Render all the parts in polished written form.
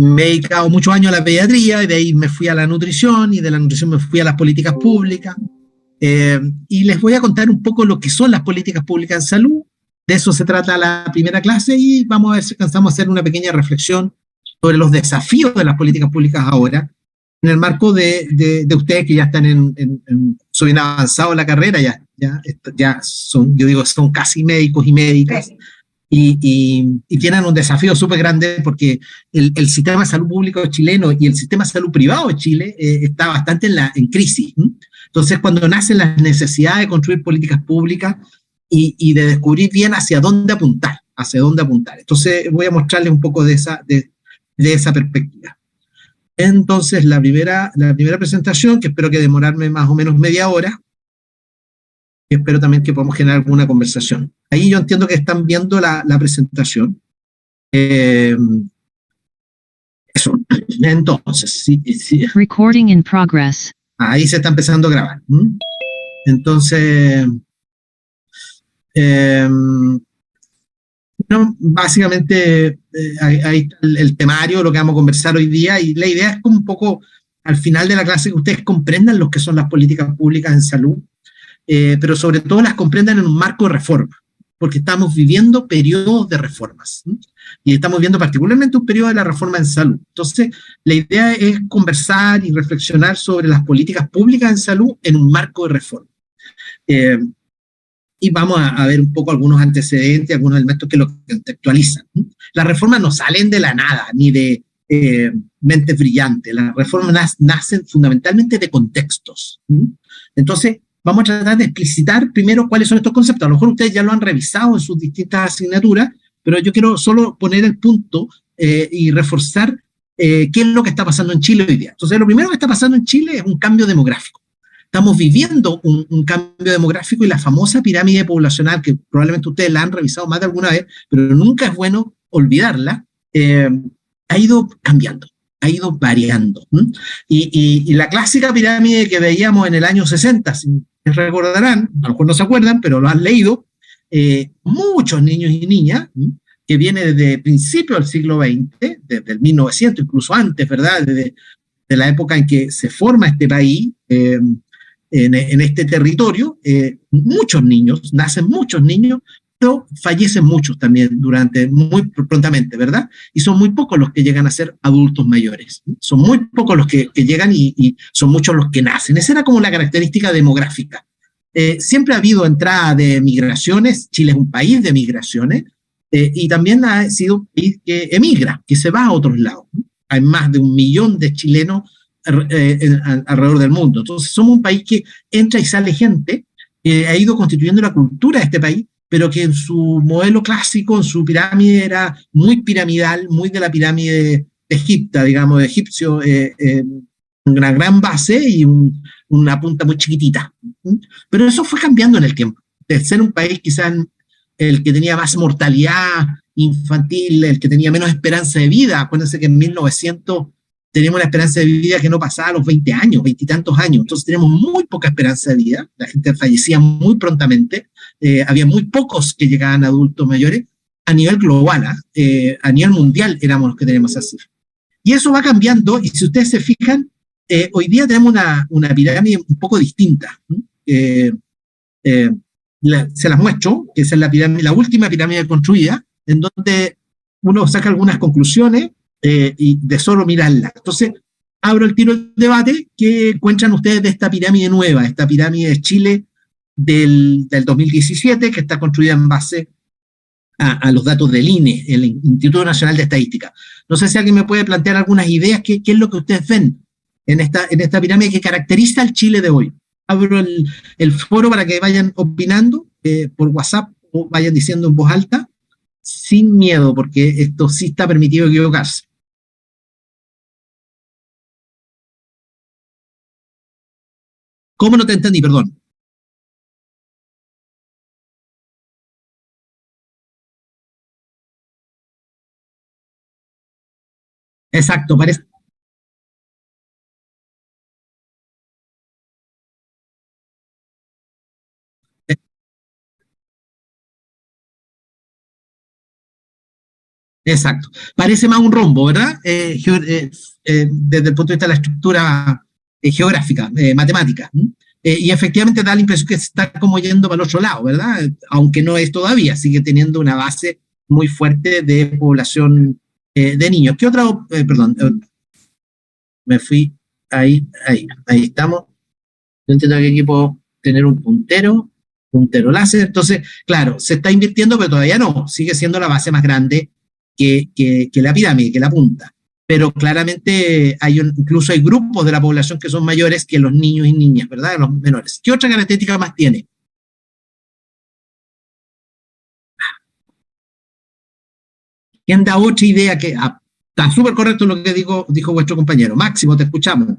me he dedicado muchos años a la pediatría y de ahí me fui a la nutrición y de la nutrición me fui a las políticas públicas. Eh, y les voy a contar un poco lo que son las políticas públicas en salud. De eso se trata la primera clase y vamos a ver si alcanzamos a hacer una pequeña reflexión sobre los desafíos de las políticas públicas ahora, en el marco de ustedes que ya están son bien avanzados en la carrera, ya son, yo digo, son casi médicos y médicas, y tienen un desafío súper grande porque el sistema de salud público chileno y el sistema de salud privado de Chile está bastante en crisis. ¿Mm? Entonces, cuando nacen las necesidades de construir políticas públicas y de descubrir bien hacia dónde apuntar. Entonces, voy a mostrarles un poco de esa perspectiva. Entonces, la primera presentación, que espero que demorarme más o menos media hora, y espero también que podamos generar alguna conversación. Ahí yo entiendo que están viendo la presentación. Eh, Eso. Entonces, sí, Recording in progress. ahí se está empezando a grabar. ¿Mm? Entonces, eh, no, básicamente ahí está el temario, lo que vamos a conversar hoy día, y la idea es como un poco al final de la clase que ustedes comprendan lo que son las políticas públicas en salud, pero sobre todo las comprendan en un marco de reforma, porque estamos viviendo periodos de reformas, ¿sí? Y estamos viendo particularmente un periodo de la reforma en salud. Entonces, la idea es conversar y reflexionar sobre las políticas públicas en salud en un marco de reforma. Eh, y vamos a ver un poco algunos antecedentes, algunos elementos que lo contextualizan. Las reformas no salen de la nada, ni de mentes brillantes. Las reformas nacen fundamentalmente de contextos. Entonces, vamos a tratar de explicitar primero cuáles son estos conceptos. A lo mejor ustedes ya lo han revisado en sus distintas asignaturas, pero yo quiero solo poner el punto y reforzar qué es lo que está pasando en Chile hoy día. Entonces, lo primero que está pasando en Chile es un cambio demográfico. Estamos viviendo un cambio demográfico y la famosa pirámide poblacional, que probablemente ustedes la han revisado más de alguna vez, pero nunca es bueno olvidarla, ha ido cambiando, ha ido variando. Y la clásica pirámide que veíamos en el año 60, si recordarán, a lo mejor no se acuerdan, pero lo han leído, muchos niños y niñas, que viene desde principios del siglo XX, desde el 1900, incluso antes, ¿verdad? Desde de la época en que se forma este país, en este territorio, nacen muchos niños, pero fallecen muchos también muy prontamente, ¿verdad? Y son muy pocos los que llegan a ser adultos mayores. Son muy pocos los que llegan y son muchos los que nacen. Esa era como la característica demográfica. Siempre ha habido entrada de migraciones, Chile es un país de migraciones, y también ha sido un país que emigra, que se va a otros lados. Hay más de 1 millón de chilenos alrededor del mundo. Entonces somos un país que entra y sale gente, que ha ido constituyendo la cultura de este país, pero que en su modelo clásico, en su pirámide, era muy piramidal, muy de la pirámide de Egipto, digamos, de egipcio, una gran base y una punta muy chiquitita. Pero eso fue cambiando en el tiempo. De ser un país quizás el que tenía más mortalidad infantil, el que tenía menos esperanza de vida. Acuérdense que en 1900 teníamos la esperanza de vida que no pasaba a los 20 años, 20 y tantos años. Entonces teníamos muy poca esperanza de vida, la gente fallecía muy prontamente, había muy pocos que llegaban a adultos mayores a nivel global, a nivel mundial éramos los que teníamos así. Y eso va cambiando, y si ustedes se fijan, hoy día tenemos una pirámide un poco distinta. Eh, eh, Se las muestro, que esa es la última pirámide construida, en donde uno saca algunas conclusiones y de solo mirarla. Entonces, abro el tiro del debate. ¿Qué encuentran ustedes de esta pirámide nueva, esta pirámide de Chile del 2017, que está construida en base a los datos del INE, el Instituto Nacional de Estadística? No sé si alguien me puede plantear algunas ideas. ¿Qué es lo que ustedes ven en esta pirámide que caracteriza al Chile de hoy? Abro el foro para que vayan opinando por WhatsApp o vayan diciendo en voz alta, sin miedo, porque esto sí está permitido equivocarse. ¿Cómo no te entendí? Perdón. Exacto, parece. Exacto. Parece más un rombo, ¿verdad? Desde el punto de vista de la estructura geográfica, matemática. Y efectivamente da la impresión que se está como yendo para el otro lado, ¿verdad? Aunque no es todavía, sigue teniendo una base muy fuerte de población de niños. ¿Qué otra? Perdón, me fui ahí estamos. Yo entiendo que aquí puedo tener un puntero láser. Entonces, claro, se está invirtiendo, pero todavía no. Sigue siendo la base más grande que la pirámide, que la punta. Pero claramente incluso hay grupos de la población que son mayores que los niños y niñas, ¿verdad? Los menores. ¿Qué otra característica más tiene? ¿Quién da otra idea que está súper correcto lo que dijo vuestro compañero? Máximo, te escuchamos.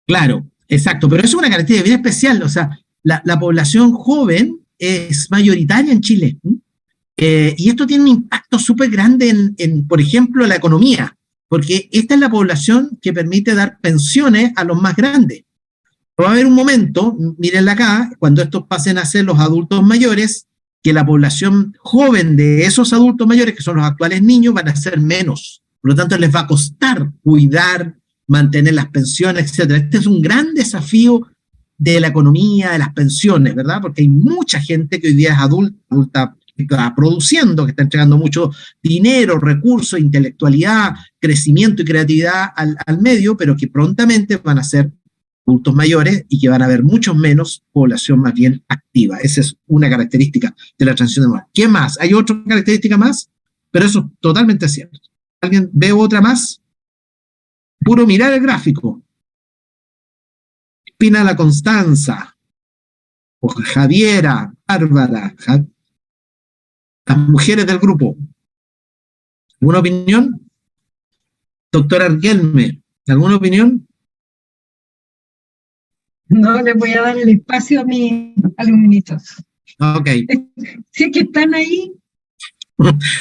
Claro, exacto, pero es una característica bien especial, o sea, la población joven es mayoritaria en Chile. Y esto tiene un impacto súper grande por ejemplo, la economía, porque esta es la población que permite dar pensiones a los más grandes. Va a haber un momento, mírenla acá, cuando estos pasen a ser los adultos mayores, que la población joven de esos adultos mayores, que son los actuales niños, van a ser menos. Por lo tanto, les va a costar cuidar, mantener las pensiones, etcétera. Este es un gran desafío de la economía, de las pensiones, ¿verdad? Porque hay mucha gente que hoy día es adulta, que está produciendo, que está entregando mucho dinero, recursos, intelectualidad, crecimiento y creatividad al medio, pero que prontamente van a ser adultos mayores y que van a haber mucho menos población más bien activa. Esa es una característica de la transición demográfica. ¿Qué más? ¿Hay otra característica más? Pero eso es totalmente cierto. ¿Alguien ve otra más? Puro mirar el gráfico. Pina la Constanza, o Javiera, Bárbara, las mujeres del grupo. ¿Alguna opinión? Doctor Arguelme, ¿alguna opinión? No le voy a dar el espacio a mis alumnitos. Ok. Sí que están ahí.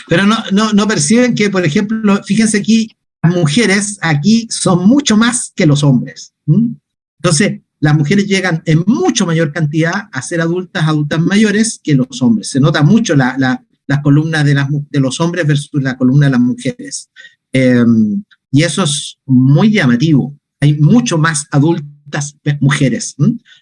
Pero no perciben que, por ejemplo, fíjense aquí, las mujeres aquí son mucho más que los hombres. Entonces, las mujeres llegan en mucho mayor cantidad a ser adultas mayores que los hombres. Se nota mucho las columnas de los hombres versus la columna de las mujeres. Y eso es muy llamativo. Hay mucho más adultas mujeres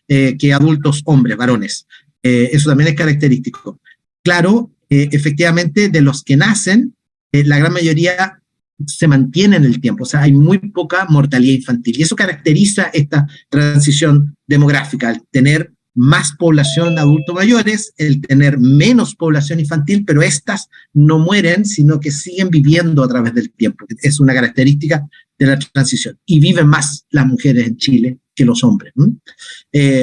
que adultos hombres, varones. Eso también es característico. Claro, efectivamente, de los que nacen, la gran mayoría se mantiene en el tiempo, o sea, hay muy poca mortalidad infantil. Y eso caracteriza esta transición demográfica, el tener más población de adultos mayores, el tener menos población infantil, pero estas no mueren, sino que siguen viviendo a través del tiempo. Es una característica de la transición. Y viven más las mujeres en Chile que los hombres.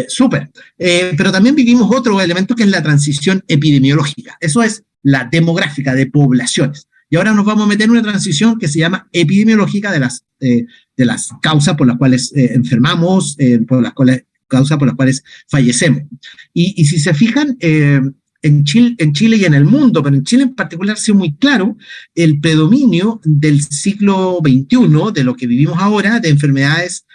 Súper. Pero también vivimos otro elemento que es la transición epidemiológica. Eso es la demográfica de poblaciones. Y ahora nos vamos a meter en una transición que se llama epidemiológica de las causas por las cuales enfermamos, causas por las cuales fallecemos. Y si se fijan, en Chile y en el mundo, pero en Chile en particular ha sido muy claro el predominio del siglo XXI, de lo que vivimos ahora, de enfermedades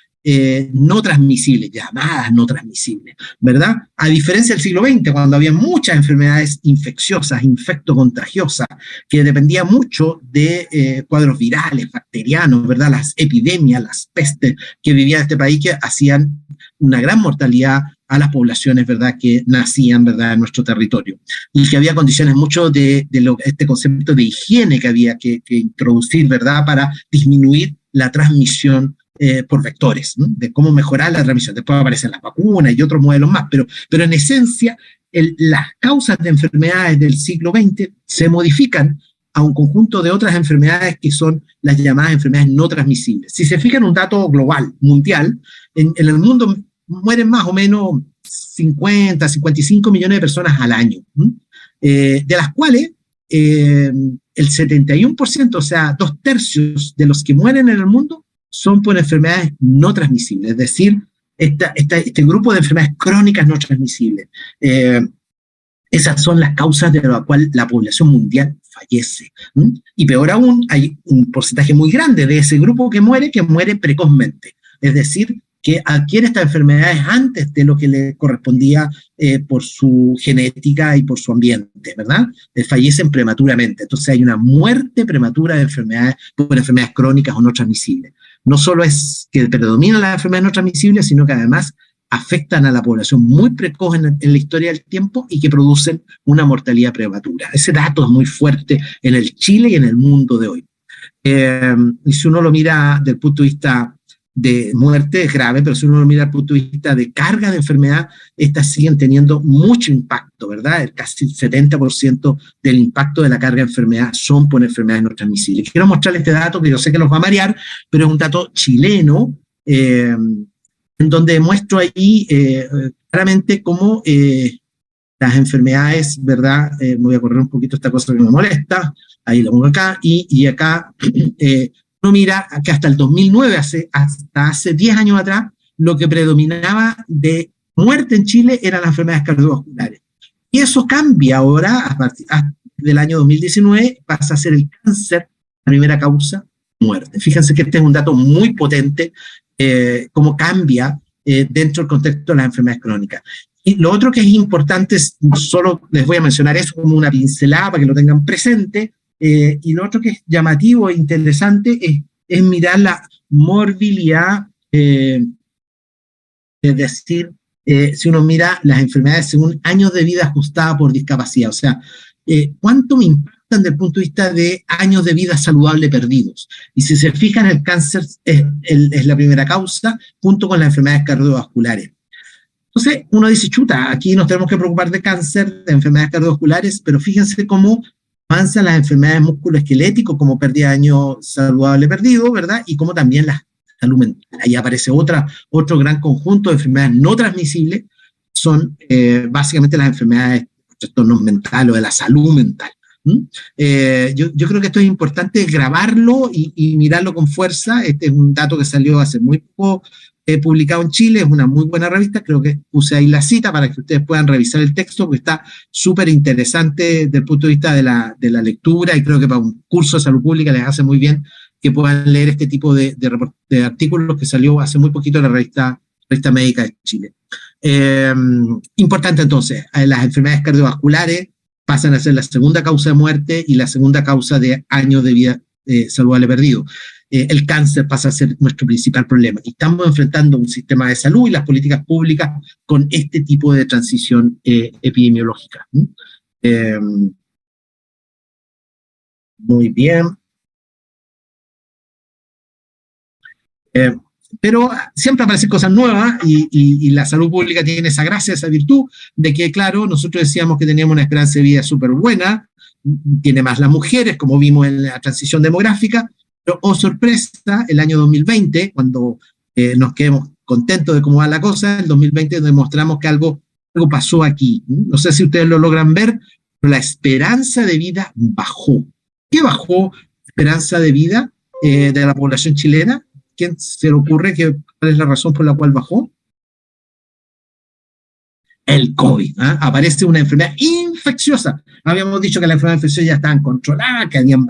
no transmisibles, llamadas no transmisibles, ¿verdad? A diferencia del siglo XX, cuando había muchas enfermedades infecciosas, infectocontagiosas, que dependía mucho de cuadros virales, bacterianos, ¿verdad? Las epidemias, las pestes que vivía este país, que hacían una gran mortalidad a las poblaciones, ¿verdad?, que nacían, ¿verdad?, en nuestro territorio. Y que había condiciones mucho de este concepto de higiene que había que introducir, ¿verdad?, para disminuir la transmisión por vectores, ¿no? De cómo mejorar la transmisión. Después aparecen las vacunas y otros modelos más, pero en esencia las causas de enfermedades del siglo XX se modifican a un conjunto de otras enfermedades que son las llamadas enfermedades no transmisibles. Si se fijan un dato global, mundial, en el mundo mueren más o menos 50, 55 millones de personas al año, de las cuales el 71%, o sea, 2/3 de los que mueren en el mundo son por enfermedades no transmisibles, es decir, este grupo de enfermedades crónicas no transmisibles. Esas son las causas de las cuales la población mundial fallece. Y peor aún, hay un porcentaje muy grande de ese grupo que muere precozmente. Es decir, que adquiere estas enfermedades antes de lo que le correspondía por su genética y por su ambiente, ¿verdad? Fallecen prematuramente. Entonces hay una muerte prematura de enfermedades, por enfermedades crónicas o no transmisibles. No solo es que predominan las enfermedades no transmisibles, sino que además afectan a la población muy precoz en la historia del tiempo y que producen una mortalidad prematura. Ese dato es muy fuerte en el Chile y en el mundo de hoy. Y si uno lo mira desde el punto de vista de muerte, es grave, pero si uno lo mira desde el punto de vista de carga de enfermedad, estas siguen teniendo mucho impacto, ¿verdad? Casi el 70% del impacto de la carga de enfermedad son por enfermedades no transmisibles. Quiero mostrarles este dato, que yo sé que los va a marear, pero es un dato chileno, en donde muestro ahí claramente cómo las enfermedades, ¿verdad? Voy a correr un poquito esta cosa que me molesta, ahí lo pongo acá, y acá uno mira que hasta el 2009, hasta hace 10 años atrás, lo que predominaba de muerte en Chile eran las enfermedades cardiovasculares. Y eso cambia ahora, a partir del año 2019, pasa a ser el cáncer la primera causa de muerte. Fíjense que este es un dato muy potente, cómo cambia dentro del contexto de las enfermedades crónicas. Y lo otro que es importante, solo les voy a mencionar eso como una pincelada para que lo tengan presente, y lo otro que es llamativo e interesante es mirar la morbilidad, es decir, si uno mira las enfermedades según años de vida ajustada por discapacidad, o sea, cuánto me impactan desde el punto de vista de años de vida saludable perdidos. Y si se fijan, el cáncer es la primera causa, junto con las enfermedades cardiovasculares. Entonces, uno dice, chuta, aquí nos tenemos que preocupar de cáncer, de enfermedades cardiovasculares, pero fíjense cómo avanzan las enfermedades musculoesqueléticas, como pérdida de año saludable perdido, ¿verdad? Y como también la salud mental. Ahí aparece otro gran conjunto de enfermedades no transmisibles, son básicamente las enfermedades de trastornos mentales o de la salud mental. Yo creo que esto es importante grabarlo y mirarlo con fuerza. Este es un dato que salió hace muy poco, publicado en Chile, es una muy buena revista, creo que puse ahí la cita para que ustedes puedan revisar el texto, porque está súper interesante desde el punto de vista de la lectura, y creo que para un curso de salud pública les hace muy bien que puedan leer este tipo de artículos que salió hace muy poquito en la revista Médica de Chile. Importante entonces, las enfermedades cardiovasculares pasan a ser la segunda causa de muerte y la segunda causa de años de vida saludable perdido. El cáncer pasa a ser nuestro principal problema. Y estamos enfrentando un sistema de salud y las políticas públicas con este tipo de transición epidemiológica. Muy bien. Pero siempre aparecen cosas nuevas y la salud pública tiene esa gracia, esa virtud de que, claro, nosotros decíamos que teníamos una esperanza de vida súper buena, tiene más las mujeres, como vimos en la transición demográfica, pero, oh sorpresa, el año 2020, cuando nos quedemos contentos de cómo va la cosa, en 2020 demostramos que algo pasó aquí. No sé si ustedes lo logran ver, pero la esperanza de vida bajó. ¿Qué bajó la esperanza de vida de la población chilena? ¿Quién se le ocurre cuál es la razón por la cual bajó? El COVID. Aparece una enfermedad infecciosa. Habíamos dicho que las enfermedades infecciosas ya estaban controladas, que habían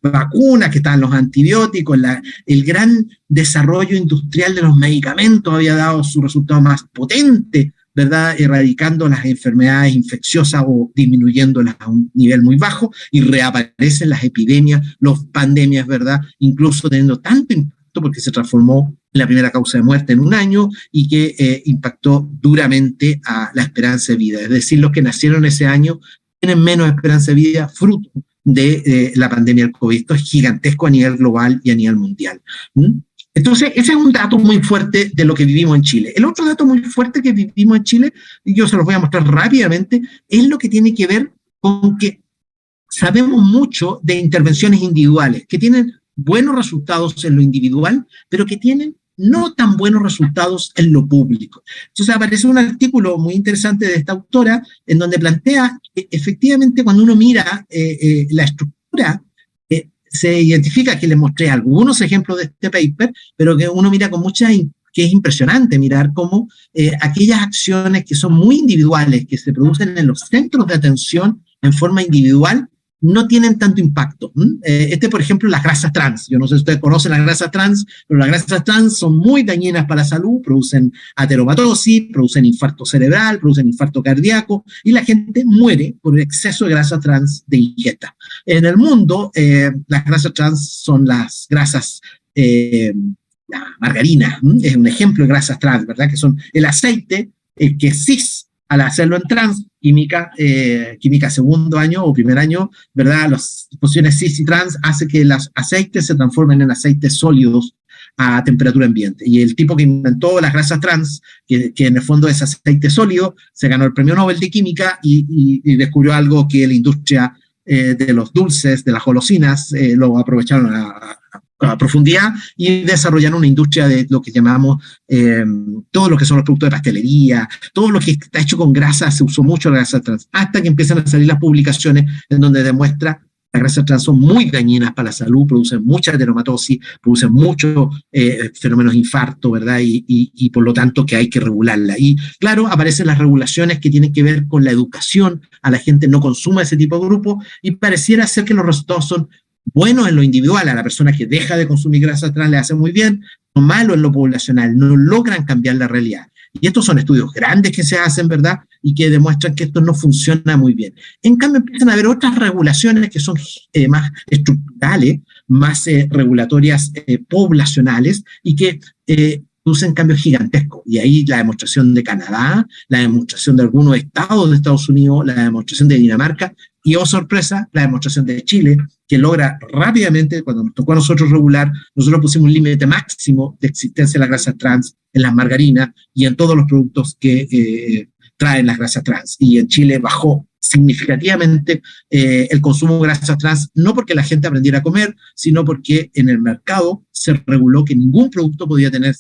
vacunas, que estaban los antibióticos, el gran desarrollo industrial de los medicamentos había dado su resultado más potente, ¿verdad? Erradicando las enfermedades infecciosas o disminuyéndolas a un nivel muy bajo, y reaparecen las epidemias, las pandemias, ¿verdad? Incluso teniendo tanto impacto porque se transformó en la primera causa de muerte en un año y que impactó duramente a la esperanza de vida. Es decir, los que nacieron ese año tienen menos esperanza de vida fruto de la pandemia del COVID. Esto es gigantesco a nivel global y a nivel mundial. Entonces, ese es un dato muy fuerte de lo que vivimos en Chile. El otro dato muy fuerte que vivimos en Chile, y yo se los voy a mostrar rápidamente, es lo que tiene que ver con que sabemos mucho de intervenciones individuales, que tienen buenos resultados en lo individual, pero que tienen no tan buenos resultados en lo público. Entonces aparece un artículo muy interesante de esta autora en donde plantea que efectivamente cuando uno mira la estructura, se identifica, que les mostré algunos ejemplos de este paper, pero que uno mira con que es impresionante mirar cómo aquellas acciones que son muy individuales, que se producen en los centros de atención en forma individual, no tienen tanto impacto. Por ejemplo, las grasas trans. Yo no sé si ustedes conocen las grasas trans, pero las grasas trans son muy dañinas para la salud, producen ateromatosis, producen infarto cerebral, producen infarto cardíaco, y la gente muere por el exceso de grasa trans de ingesta. En el mundo, las grasas trans son las grasas, la margarina, es un ejemplo de grasas trans, ¿verdad? Que son el aceite, que cis, al hacerlo en trans, química segundo año o primer año, ¿verdad? Las posiciones cis y trans hace que los aceites se transformen en aceites sólidos a temperatura ambiente. Y el tipo que inventó las grasas trans, que en el fondo es aceite sólido, se ganó el premio Nobel de Química y descubrió algo que la industria de los dulces, de las golosinas, lo aprovecharon a profundidad y desarrollaron una industria de lo que llamamos todo lo que son los productos de pastelería, todo lo que está hecho con grasa, se usó mucho la grasa trans, hasta que empiezan a salir las publicaciones en donde demuestra que las grasas trans son muy dañinas para la salud, producen mucha ateromatosis, producen muchos fenómenos de infarto, ¿verdad? Y por lo tanto que hay que regularla. Y claro, aparecen las regulaciones que tienen que ver con la educación, a la gente no consuma ese tipo de grupo, y pareciera ser que los resultados son buenos en lo individual, a la persona que deja de consumir grasa trans le hace muy bien, o malo en lo poblacional, no logran cambiar la realidad. Y estos son estudios grandes que se hacen, ¿verdad? Y que demuestran que esto no funciona muy bien. En cambio, empiezan a haber otras regulaciones que son más estructurales, más regulatorias poblacionales, y que producen cambios gigantescos. Y ahí la demostración de Canadá, la demostración de algunos estados de Estados Unidos, la demostración de Dinamarca, y, oh sorpresa, la demostración de Chile, que logra rápidamente, cuando nos tocó a nosotros regular, nosotros pusimos un límite máximo de existencia de las grasas trans en las margarinas y en todos los productos que traen las grasas trans. Y en Chile bajó significativamente el consumo de grasas trans, no porque la gente aprendiera a comer, sino porque en el mercado se reguló que ningún producto podía tener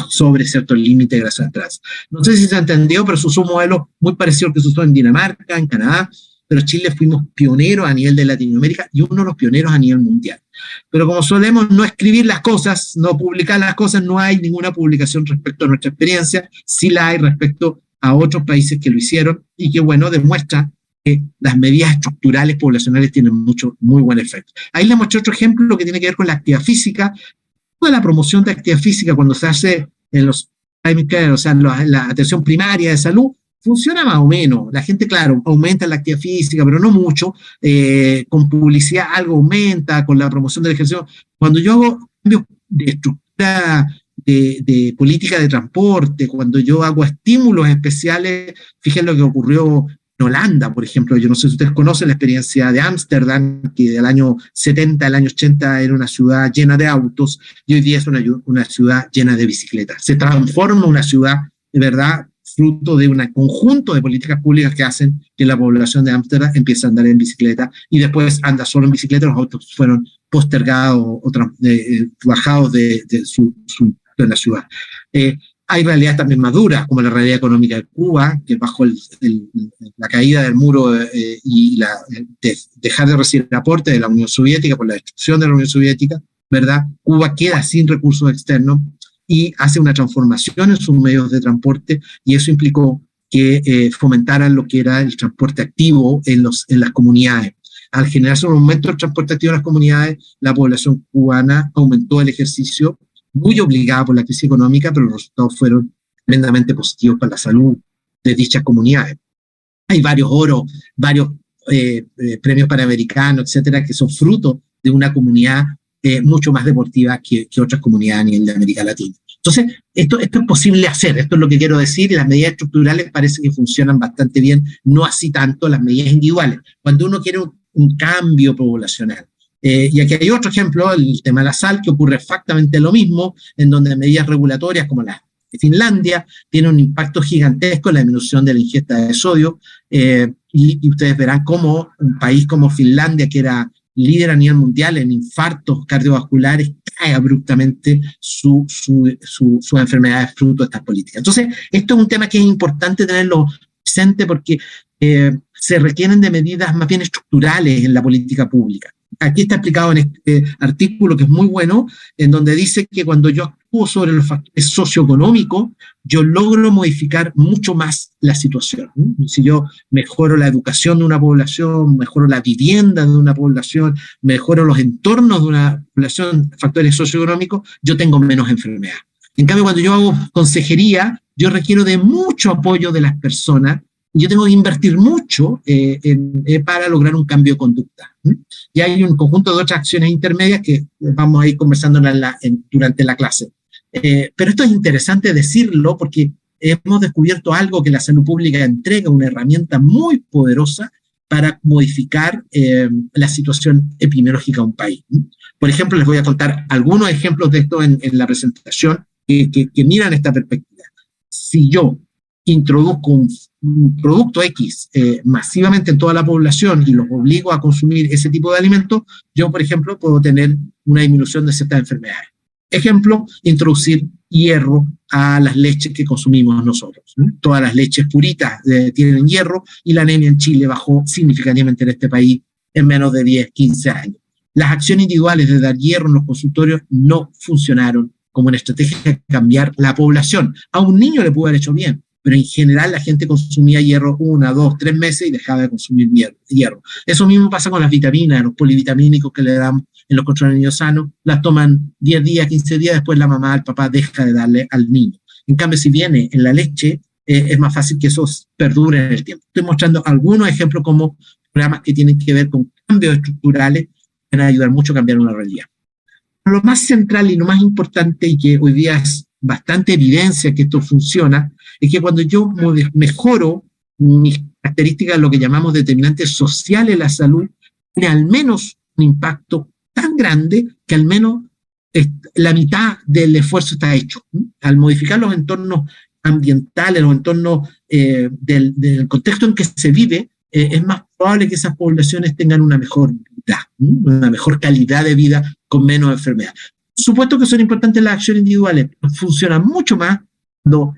sobre cierto límite de grasas trans. No sé si se entendió, pero se usó un modelo muy parecido al que se usó en Dinamarca, en Canadá, pero Chile fuimos pioneros a nivel de Latinoamérica y uno de los pioneros a nivel mundial. Pero como solemos no escribir las cosas, no publicar las cosas, no hay ninguna publicación respecto a nuestra experiencia, sí la hay respecto a otros países que lo hicieron y que, bueno, demuestra que las medidas estructurales poblacionales tienen muy buen efecto. Ahí les mostré otro ejemplo que tiene que ver con la actividad física. Toda la promoción de actividad física cuando se hace en los primary care, o sea, en la atención primaria de salud, funciona más o menos. La gente, claro, aumenta la actividad física, pero no mucho. Con publicidad algo aumenta, con la promoción del ejercicio. Cuando yo hago cambios de estructura de política de transporte, cuando yo hago estímulos especiales, fíjense lo que ocurrió en Holanda, por ejemplo. Yo no sé si ustedes conocen la experiencia de Ámsterdam, que del año 70 al año 80 era una ciudad llena de autos, y hoy día es una ciudad llena de bicicletas. Se transforma una ciudad, de verdad, fruto de un conjunto de políticas públicas que hacen que la población de Ámsterdam empiece a andar en bicicleta y después anda solo en bicicleta. Los autos fueron postergados o bajados de la ciudad. Hay realidades también más duras, como la realidad económica de Cuba, que bajo la caída del muro y dejar de recibir aporte de la Unión Soviética por la destrucción de la Unión Soviética, ¿verdad? Cuba queda sin recursos externos y hace una transformación en sus medios de transporte, y eso implicó que fomentaran lo que era el transporte activo en las comunidades. Al generarse un aumento del transporte activo en las comunidades, la población cubana aumentó el ejercicio, muy obligada por la crisis económica, pero los resultados fueron tremendamente positivos para la salud de dichas comunidades. Hay varios premios panamericanos, etcétera, que son fruto de una comunidad mucho más deportiva que otras comunidades a nivel de América Latina. Entonces, esto es posible hacer, esto es lo que quiero decir, y las medidas estructurales parece que funcionan bastante bien, no así tanto las medidas individuales, cuando uno quiere un cambio poblacional. Y aquí hay otro ejemplo, el tema de la sal, que ocurre exactamente lo mismo, en donde medidas regulatorias como la de Finlandia tienen un impacto gigantesco en la disminución de la ingesta de sodio, y ustedes verán cómo un país como Finlandia, que era líder a nivel mundial en infartos cardiovasculares, cae abruptamente sus enfermedades fruto de estas políticas. Entonces, esto es un tema que es importante tenerlo presente porque se requieren de medidas más bien estructurales en la política pública. Aquí está explicado en este artículo, que es muy bueno, en donde dice que cuando yo actúo sobre los factores socioeconómicos, yo logro modificar mucho más la situación. Si yo mejoro la educación de una población, mejoro la vivienda de una población, mejoro los entornos de una población, factores socioeconómicos, yo tengo menos enfermedad. En cambio, cuando yo hago consejería, yo requiero de mucho apoyo de las personas. Yo tengo que invertir mucho para lograr un cambio de conducta. Y hay un conjunto de otras acciones intermedias que vamos a ir conversando durante la clase. Pero esto es interesante decirlo porque hemos descubierto algo que la salud pública entrega, una herramienta muy poderosa para modificar la situación epidemiológica de un país. Por ejemplo, les voy a contar algunos ejemplos de esto en la presentación que miran esta perspectiva. Si yo introduzco un producto X masivamente en toda la población y los obligo a consumir ese tipo de alimentos, yo, por ejemplo, puedo tener una disminución de ciertas enfermedades. Ejemplo, introducir hierro a las leches que consumimos nosotros. Todas las leches puritas tienen hierro y la anemia en Chile bajó significativamente en este país en menos de 10, 15 años. Las acciones individuales de dar hierro en los consultorios no funcionaron como una estrategia de cambiar la población. A un niño le pudo haber hecho bien, pero en general la gente consumía hierro 1, 2, 3 meses y dejaba de consumir hierro. Eso mismo pasa con las vitaminas, los polivitamínicos que le damos en los controles de niños sanos, las toman 10 días, 15 días, después la mamá, el papá deja de darle al niño. En cambio, si viene en la leche, es más fácil que eso perdure en el tiempo. Estoy mostrando algunos ejemplos como programas que tienen que ver con cambios estructurales que van a ayudar mucho a cambiar una realidad. Lo más central y lo más importante, y que hoy día es bastante evidencia que esto funciona, es que cuando yo mejoro mis características, lo que llamamos determinantes sociales de la salud, tiene al menos un impacto tan grande que al menos la mitad del esfuerzo está hecho. Al modificar los entornos ambientales, los entornos del contexto en que se vive, es más probable que esas poblaciones tengan una mejor vida, una mejor calidad de vida con menos enfermedad. Por supuesto que son importantes las acciones individuales, pero funcionan mucho más cuando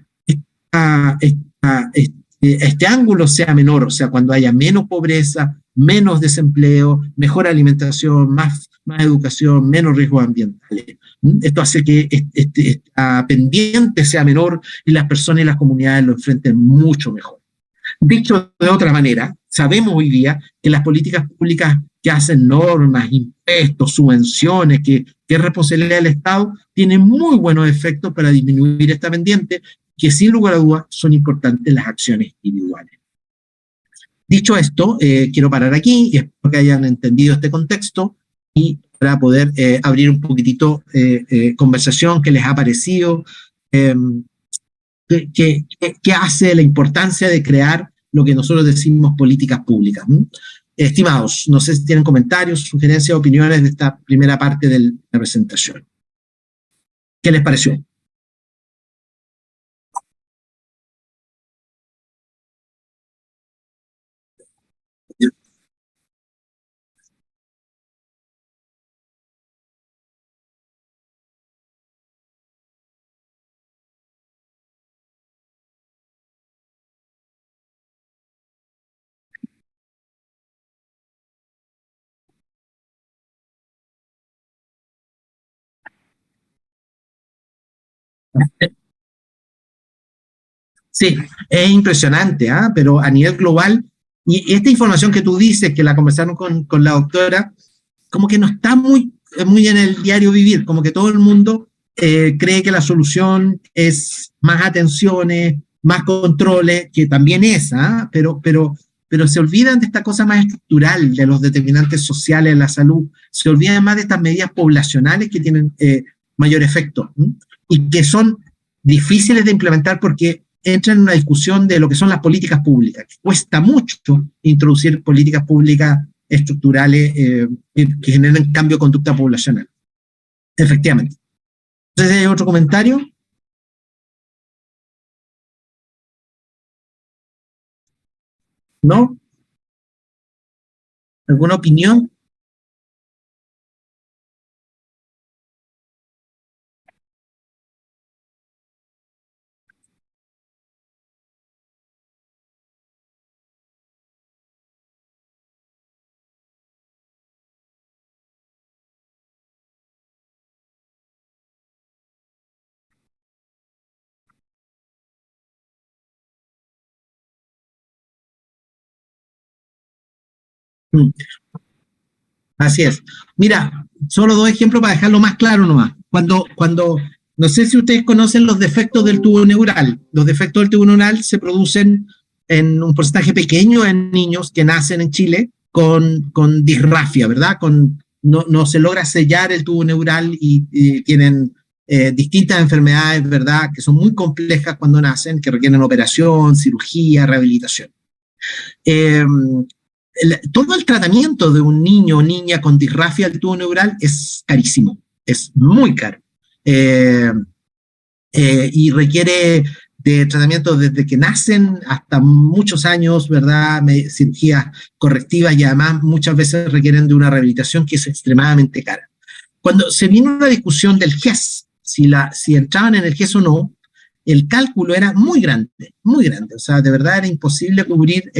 este ángulo sea menor, o sea, cuando haya menos pobreza, menos desempleo, mejor alimentación, más educación, menos riesgos ambientales. Esto hace que esta pendiente sea menor y las personas y las comunidades lo enfrenten mucho mejor. Dicho de otra manera, sabemos hoy día que las políticas públicas que hacen normas, impuestos, subvenciones, que es responsabilidad del Estado, tienen muy buenos efectos para disminuir esta pendiente, que sin lugar a dudas son importantes las acciones individuales. Dicho esto, quiero parar aquí y espero que hayan entendido este contexto y para poder abrir un poquitito conversación, qué les ha parecido, qué hace la importancia de crear lo que nosotros decimos políticas públicas. Estimados, no sé si tienen comentarios, sugerencias, opiniones de esta primera parte de la presentación. ¿Qué les pareció? Sí, es impresionante, ¿eh? Pero a nivel global, y esta información que tú dices, que la conversaron con la doctora, como que no está muy en el diario vivir, como que todo el mundo cree que la solución es más atenciones, más controles, que también es, ¿eh? Pero se olvidan de esta cosa más estructural, de los determinantes sociales de la salud, se olvidan más de estas medidas poblacionales que tienen mayor efecto, ¿sí? Y que son difíciles de implementar porque entra en una discusión de lo que son las políticas públicas. Cuesta mucho introducir políticas públicas estructurales que generen cambio de conducta poblacional. Efectivamente. Entonces, ¿hay otro comentario? ¿No? ¿Alguna opinión? Mm, Así es. Mira, solo dos ejemplos para dejarlo más claro nomás. No sé si ustedes conocen los defectos del tubo neural. Los defectos del tubo neural se producen en un porcentaje pequeño en niños que nacen en Chile con disrafia, ¿verdad? No se logra sellar el tubo neural y tienen distintas enfermedades, ¿verdad? Que son muy complejas cuando nacen, que requieren operación, cirugía, rehabilitación. Eh, Todo el tratamiento de un niño o niña con disrafia del tubo neural es carísimo, es muy caro. Eh, y requiere de tratamiento desde que nacen hasta muchos años, ¿verdad? Cirugías correctivas y además muchas veces requieren de una rehabilitación que es extremadamente cara. Cuando se vino una discusión del GES, si entraban en el GES o no, el cálculo era muy grande. O sea, de verdad era imposible cubrir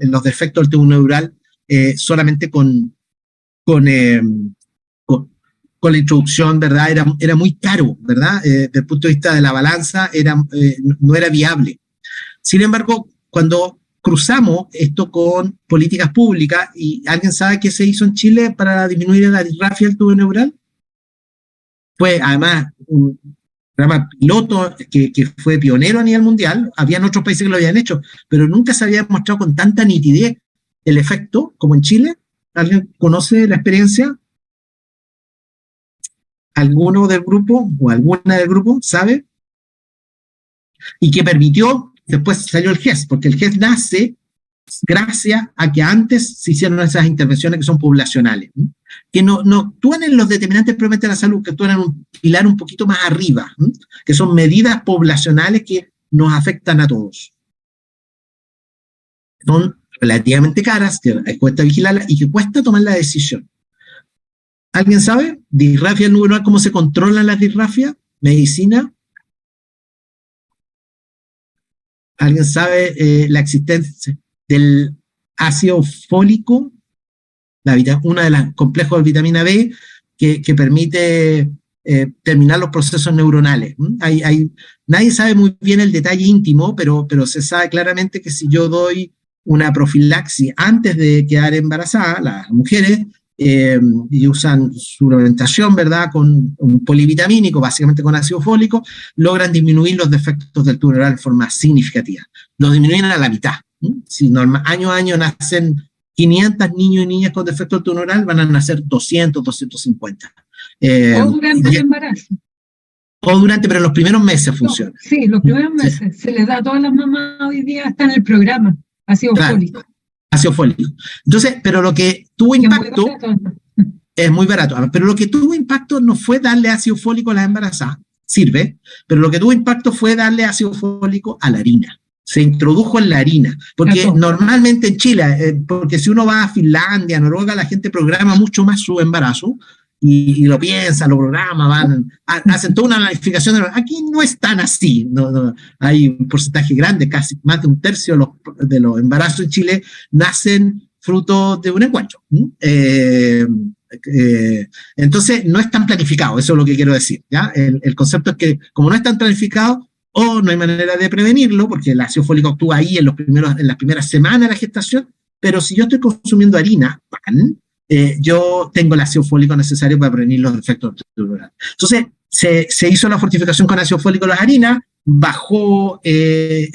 los defectos del tubo neural solamente con, eh, con, con la introducción, ¿verdad? Era muy caro, ¿verdad? Desde el punto de vista de la balanza, no era viable. Sin embargo, cuando cruzamos esto con políticas públicas, ¿y alguien sabe qué se hizo en Chile para disminuir la disrafia del tubo neural? Fue además un programa piloto que fue pionero a nivel mundial. Habían otros países que lo habían hecho, pero nunca se había demostrado con tanta nitidez el efecto como en Chile. ¿Alguien conoce la experiencia? ¿Alguno del grupo o alguna del grupo sabe? Y que permitió, después salió el GES, porque el GES nace gracias a que antes se hicieron esas intervenciones que son poblacionales, ¿sí? Que no actúan en los determinantes propiamente de la salud, que actúan en un pilar un poquito más arriba, ¿sí? Que son medidas poblacionales que nos afectan a todos. Son relativamente caras, que cuesta vigilarlas y que cuesta tomar la decisión. ¿Alguien sabe? Disrafia neuronal, ¿cómo se controlan las disrafias? Medicina. ¿Alguien sabe la existencia del ácido fólico? Una de las complejos de vitamina B que permite terminar los procesos neuronales. Nadie sabe muy bien el detalle íntimo, pero se sabe claramente que si yo doy una profilaxis antes de quedar embarazada, las mujeres y usan suplementación, ¿verdad?, con un polivitamínico, básicamente con ácido fólico, logran disminuir los defectos del tubo neural de forma significativa. Los disminuyen a la mitad. Si año a año nacen 500 niños y niñas con defecto del tubo neural, van a nacer 200, 250. O durante el embarazo. O durante, pero en los primeros meses funciona. Sí, los primeros meses. Sí. Se les da a todas las mamás hoy día, está en el programa, ácido fólico. Ácido fólico. Entonces, pero lo que tuvo impacto es muy barato, pero lo que tuvo impacto no fue darle ácido fólico a las embarazadas, sirve, pero lo que tuvo impacto fue darle ácido fólico a la harina. Se introdujo en la harina, porque normalmente en Chile, porque si uno va a Finlandia, Noruega, la gente programa mucho más su embarazo y lo piensa, lo programa, hacen toda una planificación. Aquí no es tan así, hay un porcentaje grande, casi más de un tercio de los embarazos en Chile nacen fruto de un encuentro. Entonces no es tan planificado, eso es lo que quiero decir, ¿ya? El concepto es que como no es tan planificado, o no hay manera de prevenirlo, porque el ácido fólico actúa ahí en las primeras semanas de la gestación, pero si yo estoy consumiendo harina, pan, yo tengo el ácido fólico necesario para prevenir los defectos neuronales. Entonces, se hizo la fortificación con ácido fólico en las harinas, bajó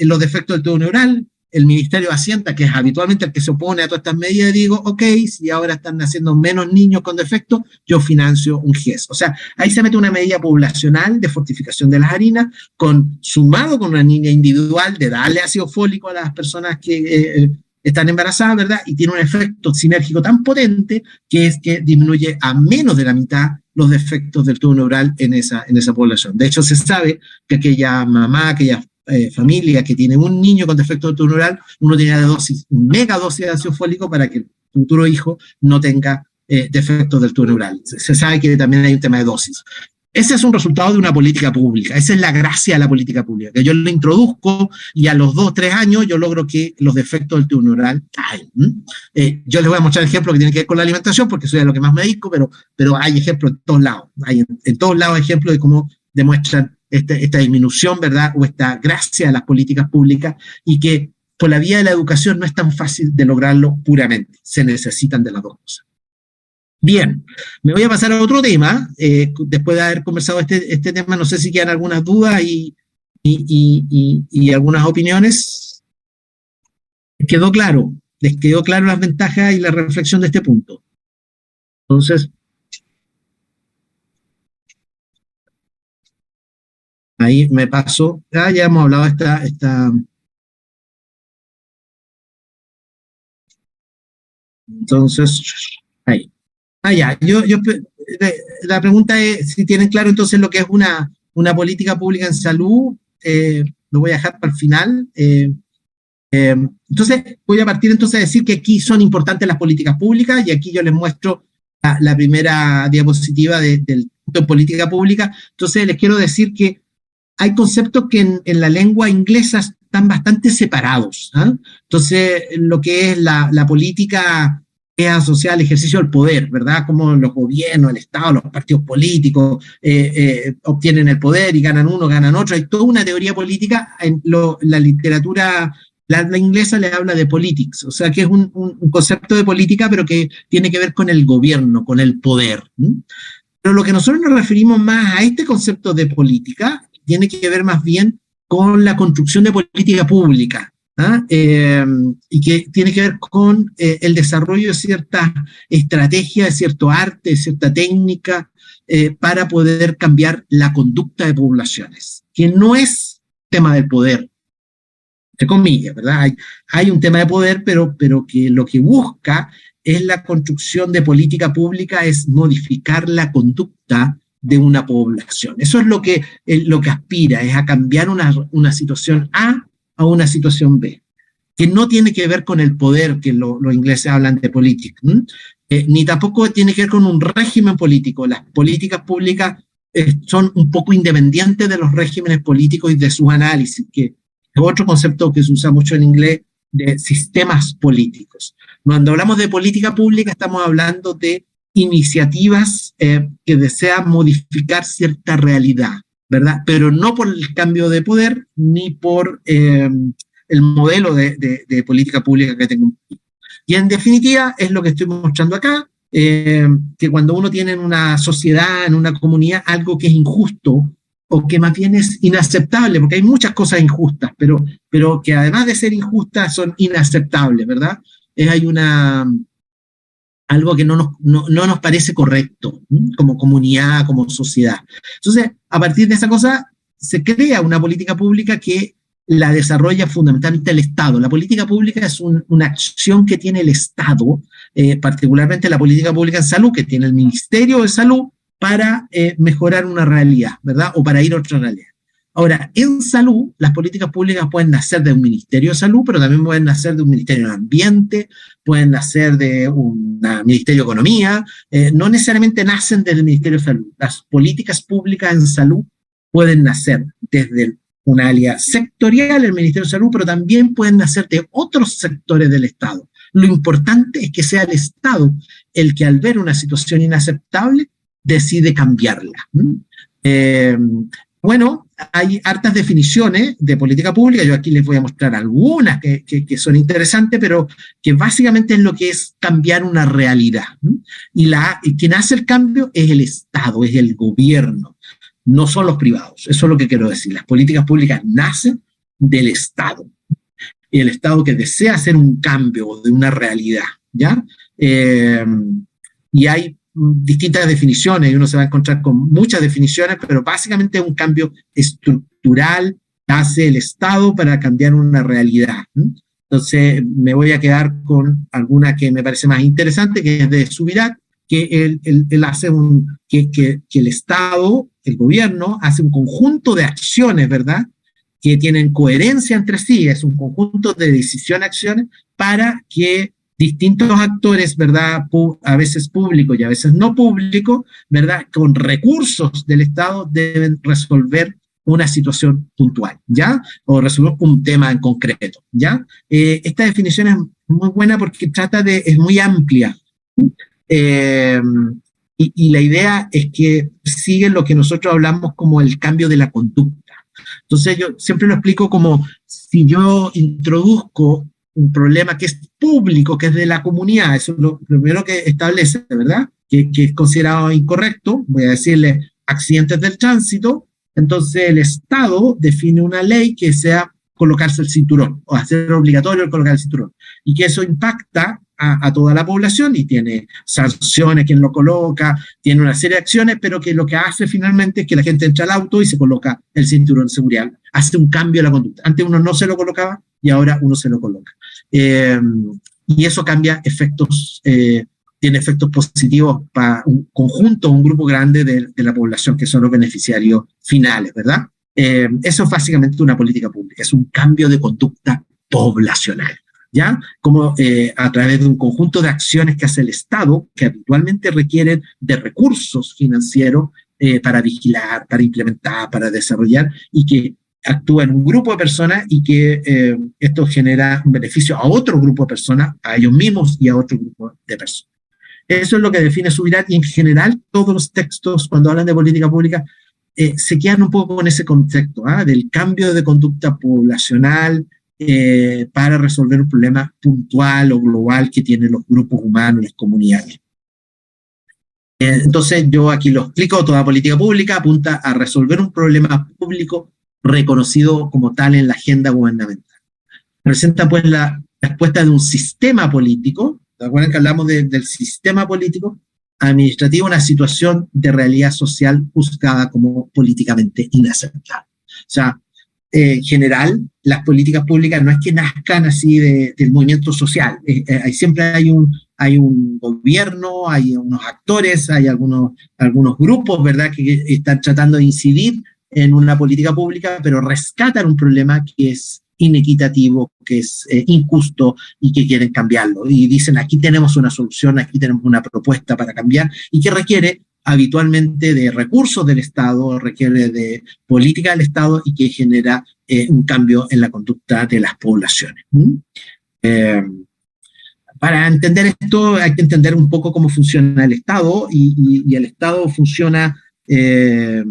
los defectos del tubo neural. El Ministerio de Hacienda, que es habitualmente el que se opone a todas estas medidas, digo, ok, si ahora están naciendo menos niños con defectos, yo financio un GES. O sea, ahí se mete una medida poblacional de fortificación de las harinas, sumado con una línea individual de darle ácido fólico a las personas que están embarazadas, ¿verdad? Y tiene un efecto sinérgico tan potente que es que disminuye a menos de la mitad los defectos del tubo neural en esa población. De hecho, se sabe que aquella mamá, aquella familia que tiene un niño con defecto del tubo neural, uno tiene mega dosis de ácido fólico para que el futuro hijo no tenga defectos del tubo neural. Se sabe que también hay un tema de dosis. Ese es un resultado de una política pública. Esa es la gracia de la política pública, que yo lo introduzco y a los 2 o 3 años yo logro que los defectos del tubo neural caen. Yo les voy a mostrar ejemplos que tienen que ver con la alimentación, porque soy a lo que más me dedico, pero hay ejemplos en todos lados. Hay en todos lados ejemplos de cómo demuestran esta disminución, ¿verdad? O esta gracia de las políticas públicas y que por la vía de la educación no es tan fácil de lograrlo puramente, se necesitan de las dos cosas. Bien, me voy a pasar a otro tema, después de haber conversado este tema, no sé si quedan algunas dudas y algunas opiniones. ¿Quedó claro? ¿Les quedó claro las ventajas y la reflexión de este punto? Entonces, ahí me paso, ya hemos hablado entonces, ahí. Ya, la pregunta es si tienen claro entonces lo que es una política pública en salud, lo voy a dejar para el final. Entonces, voy a partir entonces a decir que aquí son importantes las políticas públicas y aquí yo les muestro la primera diapositiva del punto de política pública. Entonces, les quiero decir que hay conceptos que en la lengua inglesa están bastante separados. Entonces, lo que es la política es asociada al ejercicio del poder, ¿verdad? Como los gobiernos, el Estado, los partidos políticos obtienen el poder y ganan uno, ganan otro. Hay toda una teoría política. La literatura la inglesa le habla de politics, o sea que es un concepto de política, pero que tiene que ver con el gobierno, con el poder. Pero lo que nosotros nos referimos más a este concepto de política tiene que ver más bien con la construcción de política pública, y que tiene que ver con el desarrollo de cierta estrategia, de cierto arte, de cierta técnica, para poder cambiar la conducta de poblaciones, que no es tema del poder, entre comillas, ¿verdad? Hay un tema de poder, pero que lo que busca es la construcción de política pública, es modificar la conducta de una población. Eso es lo que aspira, es a cambiar una situación A a una situación B, que no tiene que ver con el poder, que los ingleses hablan de politics, ni tampoco tiene que ver con un régimen político. Las políticas públicas son un poco independientes de los regímenes políticos y de sus análisis, que es otro concepto que se usa mucho en inglés, de sistemas políticos. Cuando hablamos de política pública estamos hablando de iniciativas que desean modificar cierta realidad, ¿verdad? Pero no por el cambio de poder ni por el modelo de política pública que tengo. Y en definitiva es lo que estoy mostrando acá, que cuando uno tiene en una sociedad, en una comunidad, algo que es injusto o que más bien es inaceptable, porque hay muchas cosas injustas, pero que además de ser injustas son inaceptables, ¿verdad? Hay algo que no nos parece correcto, como comunidad, como sociedad. Entonces, a partir de esa cosa, se crea una política pública que la desarrolla fundamentalmente el Estado. La política pública es una acción que tiene el Estado, particularmente la política pública en salud, que tiene el Ministerio de Salud, para mejorar una realidad, ¿verdad? O para ir a otra realidad. Ahora, en salud, las políticas públicas pueden nacer de un Ministerio de Salud, pero también pueden nacer de un Ministerio de Ambiente, pueden nacer de un Ministerio de Economía, no necesariamente nacen del Ministerio de Salud. Las políticas públicas en salud pueden nacer desde una área sectorial, el Ministerio de Salud, pero también pueden nacer de otros sectores del Estado. Lo importante es que sea el Estado el que al ver una situación inaceptable decide cambiarla. Bueno, hay hartas definiciones de política pública, yo aquí les voy a mostrar algunas que son interesantes, pero que básicamente es lo que es cambiar una realidad. Y quien hace el cambio es el Estado, es el gobierno, no son los privados. Eso es lo que quiero decir. Las políticas públicas nacen del Estado, y el Estado que desea hacer un cambio de una realidad, ¿ya? Y hay distintas definiciones, y uno se va a encontrar con muchas definiciones, pero básicamente es un cambio estructural que hace el Estado para cambiar una realidad. Entonces me voy a quedar con alguna que me parece más interesante, que es de Subirach, que él hace que el Estado, el gobierno, hace un conjunto de acciones, ¿verdad?, que tienen coherencia entre sí, es un conjunto de decisiones, acciones, para que distintos actores, ¿verdad?, a veces públicos y a veces no públicos, ¿verdad?, con recursos del Estado deben resolver una situación puntual, ¿ya? O resolver un tema en concreto, ¿ya? Esta definición es muy buena porque es muy amplia. Y la idea es que sigue lo que nosotros hablamos como el cambio de la conducta. Entonces yo siempre lo explico como si yo introduzco un problema que es público, que es de la comunidad, eso es lo primero que establece, ¿verdad? Que es considerado incorrecto, voy a decirle accidentes del tránsito, entonces el Estado define una ley que sea colocarse el cinturón, o hacer obligatorio el colocar el cinturón, y que eso impacta a toda la población y tiene sanciones quien lo coloca, tiene una serie de acciones, pero que lo que hace finalmente es que la gente entra al auto y se coloca el cinturón de seguridad. Hace un cambio en la conducta. Antes uno no se lo colocaba y ahora uno se lo coloca. Y eso cambia efectos, tiene efectos positivos para un conjunto, un grupo grande de la población, que son los beneficiarios finales, ¿verdad? Eso es básicamente una política pública, es un cambio de conducta poblacional. ¿Ya? Como a través de un conjunto de acciones que hace el Estado, que habitualmente requieren de recursos financieros para vigilar, para implementar, para desarrollar, y que actúa en un grupo de personas y que esto genera un beneficio a otro grupo de personas, a ellos mismos y a otro grupo de personas. Eso es lo que define Subirats, y en general todos los textos, cuando hablan de política pública, se quedan un poco con ese concepto, del cambio de conducta poblacional, para resolver un problema puntual o global que tienen los grupos humanos, las comunidades. Entonces yo aquí lo explico, toda política pública apunta a resolver un problema público reconocido como tal en la agenda gubernamental. Presenta pues la respuesta de un sistema político, ¿te acuerdan que hablamos del sistema político administrativo, una situación de realidad social juzgada como políticamente inaceptable? O sea, en general, las políticas públicas no es que nazcan así del movimiento social. Siempre hay un gobierno, hay unos actores, hay algunos grupos, ¿verdad?, que están tratando de incidir en una política pública, pero rescatan un problema que es inequitativo, que es injusto y que quieren cambiarlo. Y dicen, aquí tenemos una solución, aquí tenemos una propuesta para cambiar, y que requiere habitualmente de recursos del Estado, requiere de política del Estado, y que genera un cambio en la conducta de las poblaciones. Para entender esto hay que entender un poco cómo funciona el Estado, y el Estado funciona, se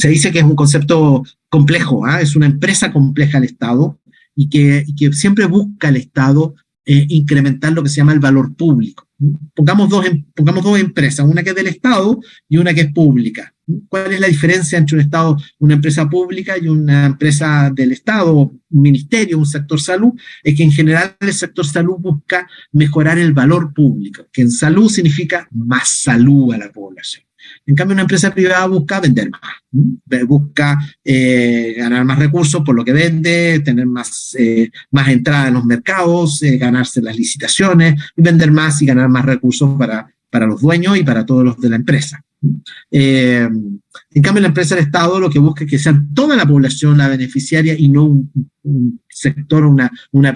dice que es un concepto complejo, es una empresa compleja el Estado, y que siempre busca el Estado incrementar lo que se llama el valor público. Pongamos dos empresas, una que es del Estado y una que es pública. ¿Cuál es la diferencia entre un Estado, una empresa pública y una empresa del Estado, un ministerio, un sector salud? Es que en general el sector salud busca mejorar el valor público, que en salud significa más salud a la población. En cambio, una empresa privada busca vender más, busca ganar más recursos por lo que vende, tener más entrada en los mercados, ganarse las licitaciones, y vender más y ganar más recursos para los dueños y para todos los de la empresa. En cambio, la empresa del Estado lo que busca es que sea toda la población la beneficiaria y no un sector, un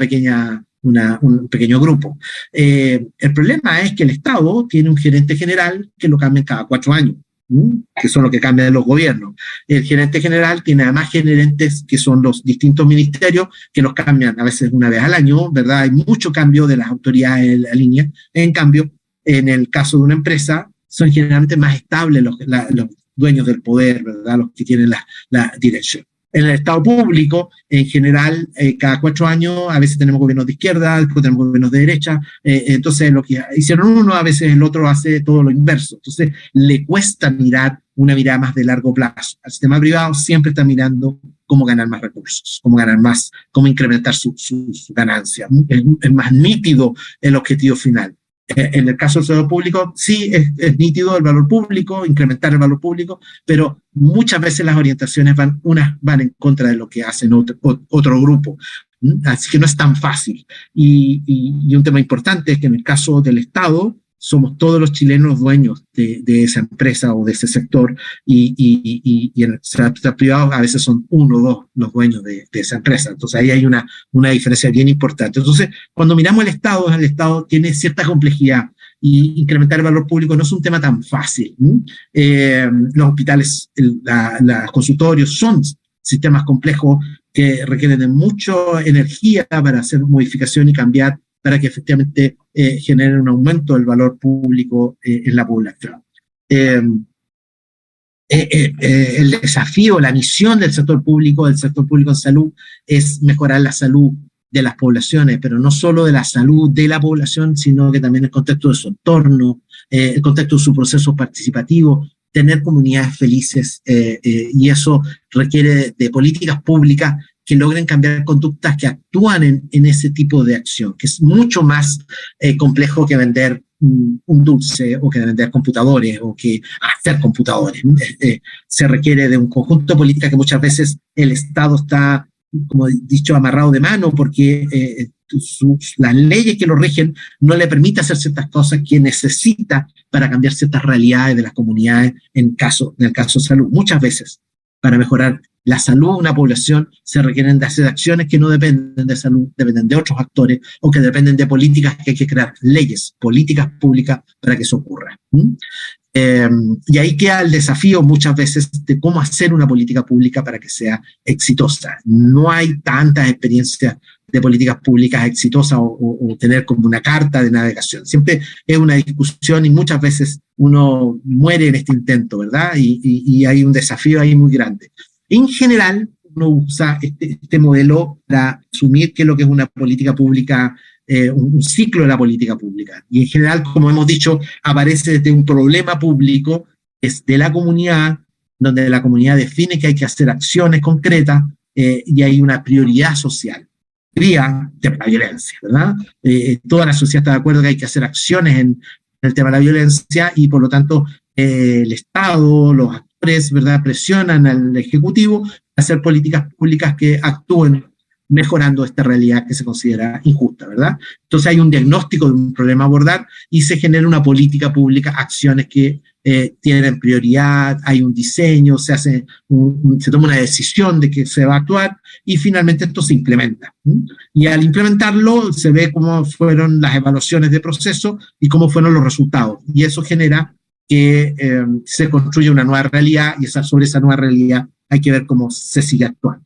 pequeño grupo. El problema es que el Estado tiene un gerente general que lo cambia cada 4 años, que son los que cambian los gobiernos. El gerente general tiene además gerentes que son los distintos ministerios, que los cambian a veces una vez al año, ¿verdad? Hay mucho cambio de las autoridades en la línea. En cambio, en el caso de una empresa, son generalmente más estables los dueños del poder, ¿verdad?, los que tienen la dirección. En el Estado público, en general, cada 4 años, a veces tenemos gobiernos de izquierda, después tenemos gobiernos de derecha, entonces lo que hicieron uno, a veces el otro hace todo lo inverso. Entonces, le cuesta mirar una mirada más de largo plazo. Al sistema privado siempre está mirando cómo ganar más recursos, cómo ganar más, cómo incrementar su ganancia. Es más nítido el objetivo final. En el caso del sector público, sí es nítido el valor público, incrementar el valor público, pero muchas veces las orientaciones van en contra de lo que hacen otro grupo. Así que no es tan fácil. Y un tema importante es que en el caso del Estado, somos todos los chilenos dueños de esa empresa o de ese sector, y en el sector privado a veces son 1 o 2 los dueños de esa empresa. Entonces ahí hay una diferencia bien importante. Entonces, cuando miramos el Estado tiene cierta complejidad, y incrementar el valor público no es un tema tan fácil. Los hospitales, los consultorios son sistemas complejos que requieren de mucha energía para hacer modificación y cambiar, para que efectivamente genere un aumento del valor público en la población. el desafío, la misión del sector público en salud, es mejorar la salud de las poblaciones, pero no solo de la salud de la población, sino que también el contexto de su entorno, el contexto de su proceso participativo, tener comunidades felices, y eso requiere de políticas públicas que logren cambiar conductas que actúan en ese tipo de acción, que es mucho más complejo que vender un dulce o que vender computadores o que hacer computadores. Se requiere de un conjunto de políticas que muchas veces el Estado está, como he dicho, amarrado de mano porque las leyes que lo rigen no le permiten hacer ciertas cosas que necesita para cambiar ciertas realidades de las comunidades en el caso de salud. Muchas veces, para mejorar la salud de una población, se requieren de hacer acciones que no dependen de salud, dependen de otros actores o que dependen de políticas que hay que crear, leyes, políticas públicas para que eso ocurra. Y ahí queda el desafío muchas veces de cómo hacer una política pública para que sea exitosa. No hay tantas experiencias de políticas públicas exitosas o tener como una carta de navegación. Siempre es una discusión y muchas veces uno muere en este intento, ¿verdad? Y hay un desafío ahí muy grande. En general, uno usa este modelo para asumir qué es lo que es una política pública, un ciclo de la política pública. Y en general, como hemos dicho, aparece desde un problema público, es de la comunidad, donde la comunidad define que hay que hacer acciones concretas y hay una prioridad social. De la violencia, ¿verdad? Toda la sociedad está de acuerdo que hay que hacer acciones en el tema de la violencia y por lo tanto el Estado, los actores, ¿verdad?, presionan al Ejecutivo a hacer políticas públicas que actúen mejorando esta realidad que se considera injusta, ¿verdad? Entonces hay un diagnóstico de un problema a abordar y se genera una política pública, acciones que tienen prioridad, hay un diseño, se toma una decisión de que se va a actuar y finalmente esto se implementa. Y al implementarlo se ve cómo fueron las evaluaciones de proceso y cómo fueron los resultados. Y eso genera que se construye una nueva realidad y sobre esa nueva realidad hay que ver cómo se sigue actuando.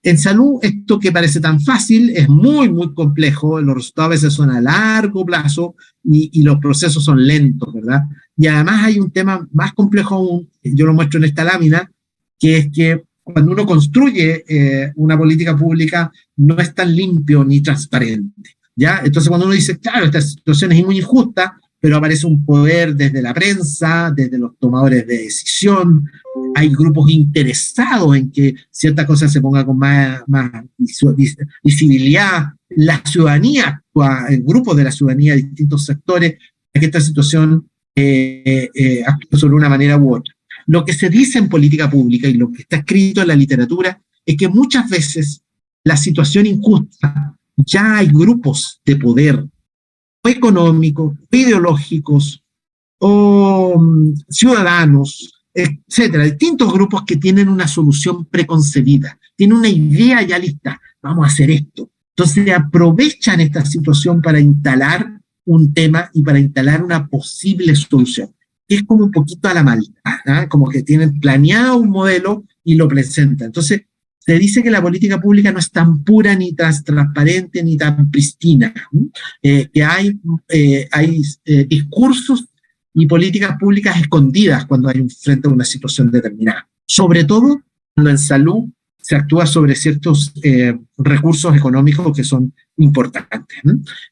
En salud, esto que parece tan fácil es muy, muy complejo. Los resultados a veces son a largo plazo y los procesos son lentos, ¿verdad? Y además hay un tema más complejo aún, yo lo muestro en esta lámina, que es que cuando uno construye una política pública no es tan limpio ni transparente, ¿ya? Entonces cuando uno dice, claro, esta situación es muy injusta, pero aparece un poder desde la prensa, desde los tomadores de decisión, hay grupos interesados en que cierta cosa se ponga con más visibilidad, la ciudadanía actúa, grupos de la ciudadanía de distintos sectores, para que esta situación actúe sobre una manera u otra. Lo que se dice en política pública y lo que está escrito en la literatura es que muchas veces la situación injusta, ya hay grupos de poder o económicos, o ideológicos, o ciudadanos, etcétera, distintos grupos que tienen una solución preconcebida, tienen una idea ya lista, vamos a hacer esto. Entonces aprovechan esta situación para instalar un tema y para instalar una posible solución. Es como un poquito a la maldad, ¿eh? Como que tienen planeado un modelo y lo presentan. Entonces se dice que la política pública no es tan pura, ni tan transparente, ni tan pristina, que hay discursos y políticas públicas escondidas cuando hay frente a una situación determinada. Sobre todo cuando en salud se actúa sobre ciertos recursos económicos que son importantes.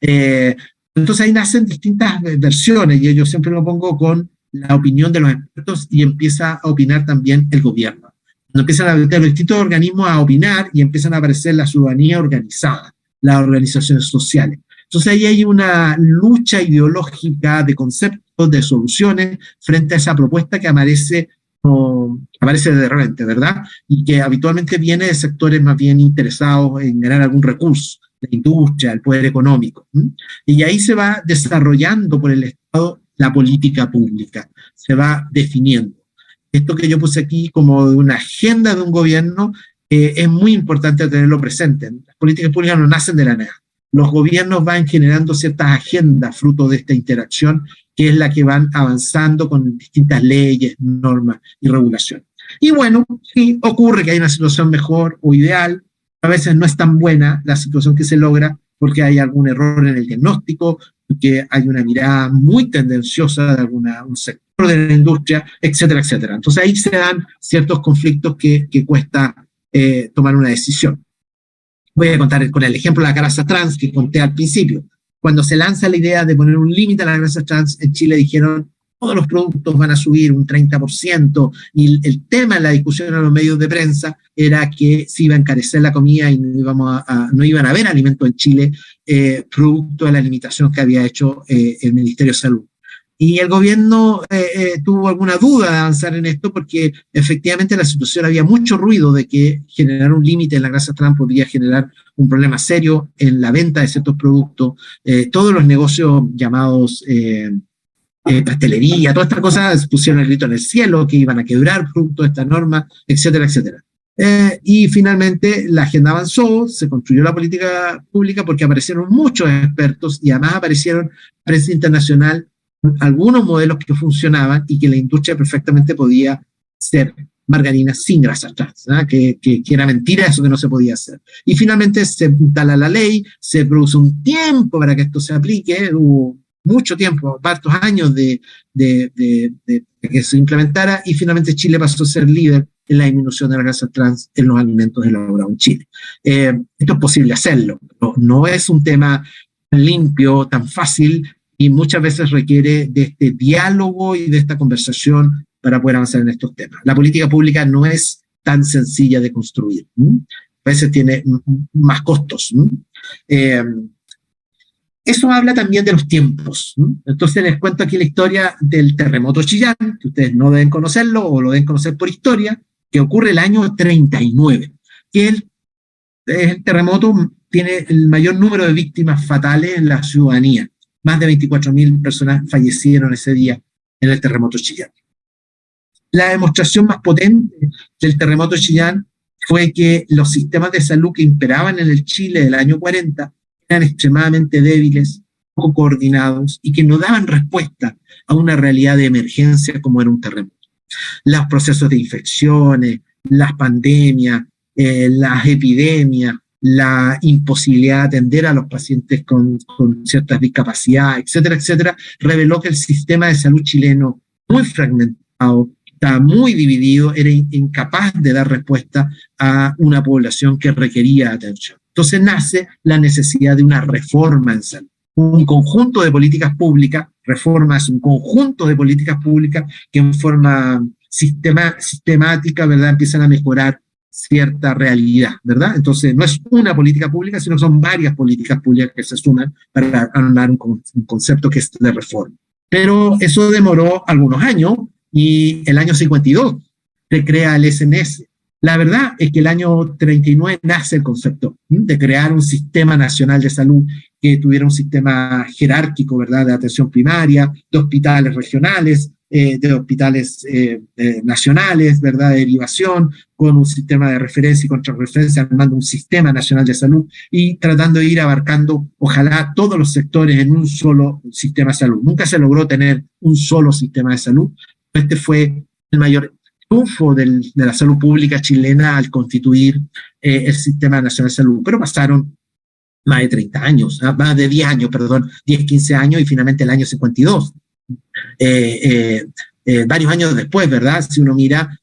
Entonces ahí nacen distintas versiones y yo siempre lo pongo con la opinión de los expertos y empieza a opinar también el gobierno. Cuando empiezan a los distintos organismos a opinar y empiezan a aparecer la ciudadanía organizada, las organizaciones sociales. Entonces ahí hay una lucha ideológica de conceptos, de soluciones frente a esa propuesta que aparece de repente, ¿verdad? Y que habitualmente viene de sectores más bien interesados en ganar algún recurso, la industria, el poder económico. Y ahí se va desarrollando por el Estado la política pública, se va definiendo. Esto que yo puse aquí como una agenda de un gobierno es muy importante tenerlo presente. Las políticas públicas no nacen de la nada. Los gobiernos van generando ciertas agendas fruto de esta interacción, que es la que van avanzando con distintas leyes, normas y regulaciones. Y bueno, sí, ocurre que hay una situación mejor o ideal, a veces no es tan buena la situación que se logra porque hay algún error en el diagnóstico, porque hay una mirada muy tendenciosa de un sector de la industria, etcétera, etcétera. Entonces ahí se dan ciertos conflictos que cuesta tomar una decisión. Voy a contar con el ejemplo de la grasa trans que conté al principio. Cuando se lanza la idea de poner un límite a la grasa trans, en Chile dijeron todos los productos van a subir un 30%, y el tema en la discusión en los medios de prensa era que se iba a encarecer la comida y no iban a haber alimentos en Chile producto de la limitación que había hecho el Ministerio de Salud. Y el gobierno tuvo alguna duda de avanzar en esto porque efectivamente la situación había mucho ruido de que generar un límite en la grasa trans podría generar un problema serio en la venta de ciertos productos. Todos los negocios llamados pastelería, todas estas cosas pusieron el grito en el cielo que iban a quebrar producto de esta norma, etcétera, etcétera. Y finalmente la agenda avanzó, se construyó la política pública porque aparecieron muchos expertos y además aparecieron prensa internacional algunos modelos que funcionaban y que la industria perfectamente podía ser margarina sin grasa trans, ¿no? que era mentira eso que no se podía hacer. Y finalmente se instala la ley, se produce un tiempo para que esto se aplique, hubo mucho tiempo, varios años de que se implementara, y finalmente Chile pasó a ser líder en la disminución de la grasa trans en los alimentos elaborados en Chile. Esto es posible hacerlo, pero no es un tema tan limpio, tan fácil, y muchas veces requiere de este diálogo y de esta conversación para poder avanzar en estos temas. La política pública no es tan sencilla de construir, ¿no? A veces tiene más costos, ¿no? Eso habla también de los tiempos, ¿no? Entonces les cuento aquí la historia del terremoto Chillán, que ustedes no deben conocerlo o lo deben conocer por historia, que ocurre el año 39, que el terremoto tiene el mayor número de víctimas fatales en la ciudadanía. Más de 24.000 personas fallecieron ese día en el terremoto Chillán. La demostración más potente del terremoto Chillán fue que los sistemas de salud que imperaban en el Chile del año 40 eran extremadamente débiles, poco coordinados y que no daban respuesta a una realidad de emergencia como era un terremoto. Los procesos de infecciones, las pandemias, las epidemias, la imposibilidad de atender a los pacientes con ciertas discapacidades, etcétera, etcétera, reveló que el sistema de salud chileno, muy fragmentado, estaba muy dividido, era incapaz de dar respuesta a una población que requería atención. Entonces nace la necesidad de una reforma en salud. Un conjunto de políticas públicas, reforma es un conjunto de políticas públicas que en forma sistemática, ¿verdad?, empiezan a mejorar cierta realidad, ¿verdad? Entonces no es una política pública, sino son varias políticas públicas que se suman para armar un concepto que es de reforma. Pero eso demoró algunos años y el año 52 se crea el SNS. La verdad es que el año 39 nace el concepto de crear un sistema nacional de salud que tuviera un sistema jerárquico, ¿verdad?, de atención primaria, de hospitales regionales, de hospitales nacionales, ¿verdad?, de derivación, con un sistema de referencia y contrarreferencia, armando un sistema nacional de salud y tratando de ir abarcando, ojalá, todos los sectores en un solo sistema de salud. Nunca se logró tener un solo sistema de salud. Este fue el mayor triunfo de la salud pública chilena al constituir el Sistema Nacional de Salud, pero pasaron más de 30 años, más de 10 años, perdón, 10, 15 años y finalmente el año 52. Varios años después, ¿verdad? Si uno mira,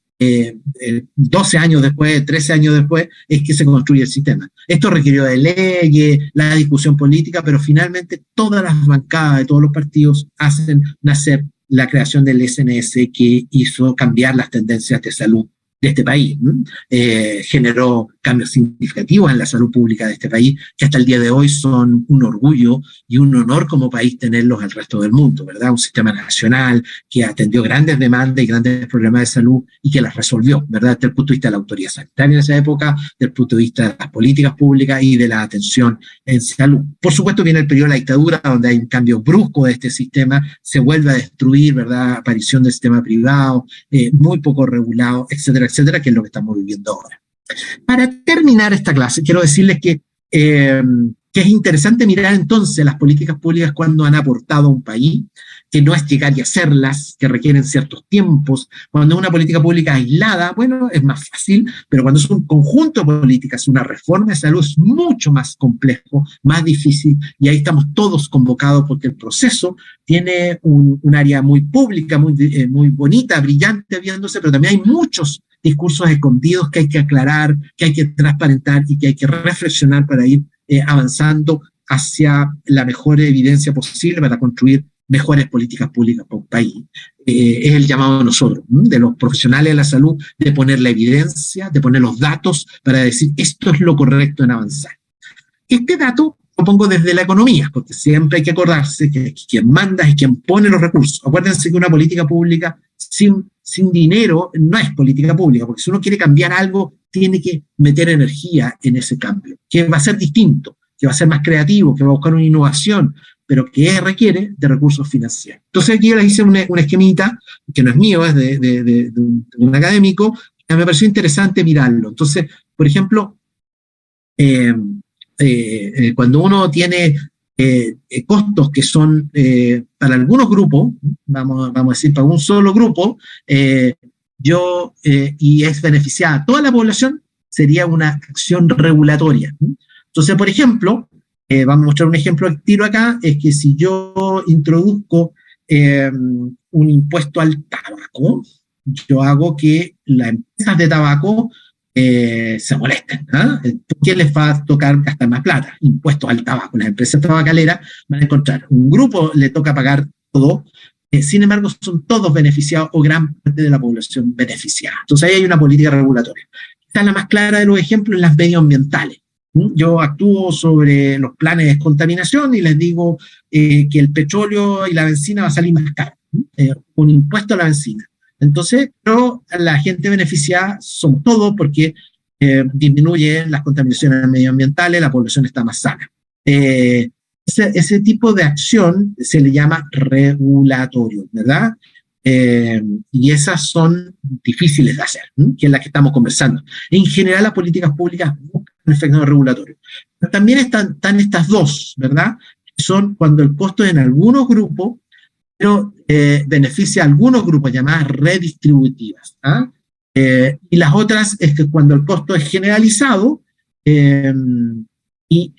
12 años después, 13 años después, es que se construye el sistema. Esto requirió de leyes, la discusión política, pero finalmente todas las bancadas de todos los partidos hacen nacer la creación del SNS que hizo cambiar las tendencias de salud de este país. Generó cambios significativos en la salud pública de este país, que hasta el día de hoy son un orgullo y un honor como país tenerlos al resto del mundo, ¿verdad? Un sistema nacional que atendió grandes demandas y grandes problemas de salud y que las resolvió, ¿verdad? Desde el punto de vista de la autoridad sanitaria en esa época, desde el punto de vista de las políticas públicas y de la atención en salud. Por supuesto viene el periodo de la dictadura, donde hay un cambio brusco de este sistema, se vuelve a destruir, ¿verdad? Aparición del sistema privado, muy poco regulado, etcétera, etcétera, que es lo que estamos viviendo ahora. Para terminar esta clase, quiero decirles que es interesante mirar entonces las políticas públicas cuando han aportado a un país que no es llegar y hacerlas, que requieren ciertos tiempos. Cuando es una política pública aislada, bueno, es más fácil, pero cuando es un conjunto de políticas, una reforma de salud es mucho más complejo, más difícil, y ahí estamos todos convocados porque el proceso tiene un área muy pública, muy bonita, brillante viéndose, pero también hay muchos discursos escondidos que hay que aclarar, que hay que transparentar y que hay que reflexionar para ir avanzando hacia la mejor evidencia posible para construir mejores políticas públicas para un país. Es el llamado de nosotros, de los profesionales de la salud, de poner la evidencia, de poner los datos para decir esto es lo correcto en avanzar. Este dato lo pongo desde la economía, porque siempre hay que acordarse que quien manda es quien pone los recursos. Acuérdense que una política pública sin dinero no es política pública, porque si uno quiere cambiar algo, tiene que meter energía en ese cambio, que va a ser distinto, que va a ser más creativo, que va a buscar una innovación, pero que requiere de recursos financieros. Entonces aquí yo les hice una esquemita, que no es mío, es de un académico, que me pareció interesante mirarlo. Entonces, por ejemplo, cuando uno tiene costos que son para algunos grupos, vamos a decir para un solo grupo, y es beneficiada a toda la población, sería una acción regulatoria. Entonces, por ejemplo, vamos a mostrar un ejemplo al tiro acá, es que si yo introduzco un impuesto al tabaco, yo hago que las empresas de tabaco se molesten. ¿Por qué les va a tocar gastar más plata? Impuestos al tabaco. Las empresas tabacaleras van a encontrar un grupo le toca pagar todo, sin embargo son todos beneficiados o gran parte de la población beneficiada. Entonces ahí hay una política regulatoria. Esta es la más clara de los ejemplos en las medioambientales. Yo actúo sobre los planes de descontaminación y les digo que el petróleo y la benzina va a salir más caro, un impuesto a la benzina. Entonces, pero la gente beneficiada somos todos porque disminuye las contaminaciones medioambientales, la población está más sana. Ese tipo de acción se le llama regulatorio, ¿verdad? Y esas son difíciles de hacer, que es la que estamos conversando. En general, las políticas públicas buscan un efecto regulatorio. Pero también están estas dos, ¿verdad? Son cuando el costo es en algunos grupos, pero beneficia a algunos grupos llamadas redistributivas. Y las otras es que cuando el costo es generalizado y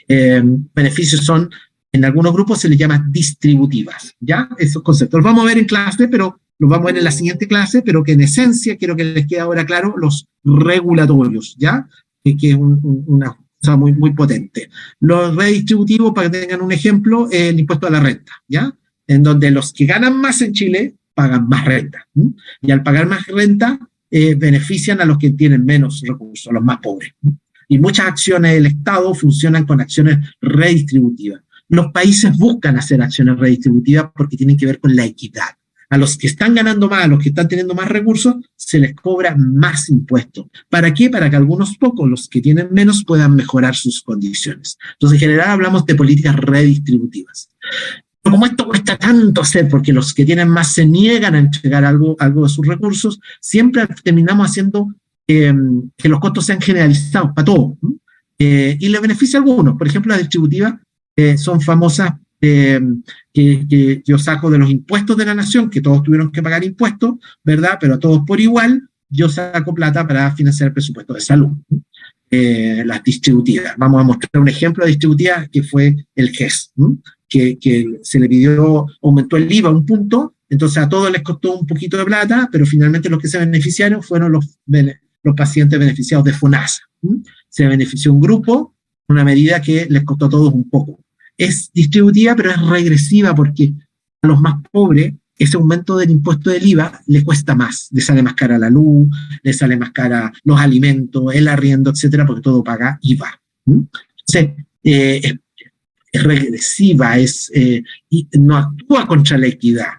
beneficios son, en algunos grupos se les llama distributivas, ¿ya? Esos conceptos los vamos a ver en clase, pero los vamos a ver en la siguiente clase, pero que en esencia quiero que les quede ahora claro los regulatorios, ¿ya? Que es una cosa muy, muy potente. Los redistributivos, para que tengan un ejemplo, el impuesto a la renta, ¿ya? En donde los que ganan más en Chile pagan más renta. Y al pagar más renta, benefician a los que tienen menos recursos, a los más pobres. Y muchas acciones del Estado funcionan con acciones redistributivas. Los países buscan hacer acciones redistributivas porque tienen que ver con la equidad. A los que están ganando más, a los que están teniendo más recursos, se les cobra más impuestos. ¿Para qué? Para que algunos pocos, los que tienen menos, puedan mejorar sus condiciones. Entonces, en general, hablamos de políticas redistributivas. Pero como esto cuesta tanto hacer, porque los que tienen más se niegan a entregar algo de sus recursos, siempre terminamos haciendo que los costos sean generalizados para todos. Y le beneficia a algunos. Por ejemplo, las distributivas son famosas que yo saco de los impuestos de la nación, que todos tuvieron que pagar impuestos, ¿verdad? Pero a todos por igual, yo saco plata para financiar el presupuesto de salud. Las distributivas. Vamos a mostrar un ejemplo de distributiva que fue el GES, que se le pidió, aumentó el IVA a un punto, entonces a todos les costó un poquito de plata, pero finalmente los que se beneficiaron fueron los pacientes beneficiados de FONASA. Se benefició un grupo, una medida que les costó a todos un poco. Es distributiva, pero es regresiva porque a los más pobres ese aumento del impuesto del IVA le cuesta más, le sale más cara la luz, le sale más cara los alimentos, el arriendo, etcétera, porque todo paga IVA. Entonces, es regresiva, y no actúa contra la equidad,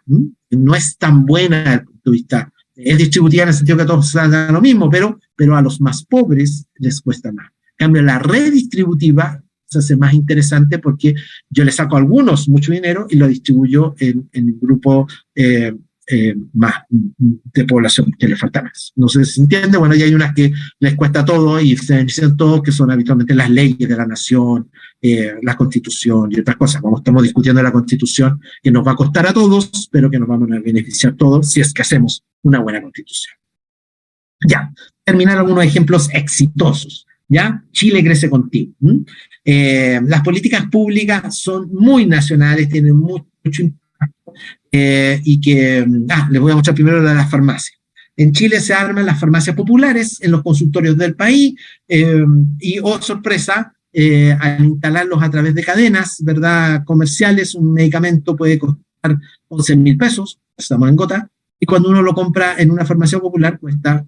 no es tan buena desde el punto de vista, es distributiva en el sentido que a todos se dan lo mismo, pero a los más pobres les cuesta más. En cambio, la redistributiva se hace más interesante porque yo le saco a algunos mucho dinero y lo distribuyo en un grupo más de población que le falta más. No sé si se entiende. Bueno, y hay unas que les cuesta todo y se benefician todos, que son habitualmente las leyes de la nación, la constitución y otras cosas. Como estamos discutiendo la constitución, que nos va a costar a todos, pero que nos vamos a beneficiar todos si es que hacemos una buena constitución. Ya, terminar algunos ejemplos exitosos. ¿Ya? Chile crece contigo. Las políticas públicas son muy nacionales, tienen mucho impacto, y que, les voy a mostrar primero la de las farmacias. En Chile se arman las farmacias populares en los consultorios del país, y, oh sorpresa, al instalarlos a través de cadenas, ¿verdad?, comerciales, un medicamento puede costar 11.000 pesos, estamos en gota, y cuando uno lo compra en una farmacia popular cuesta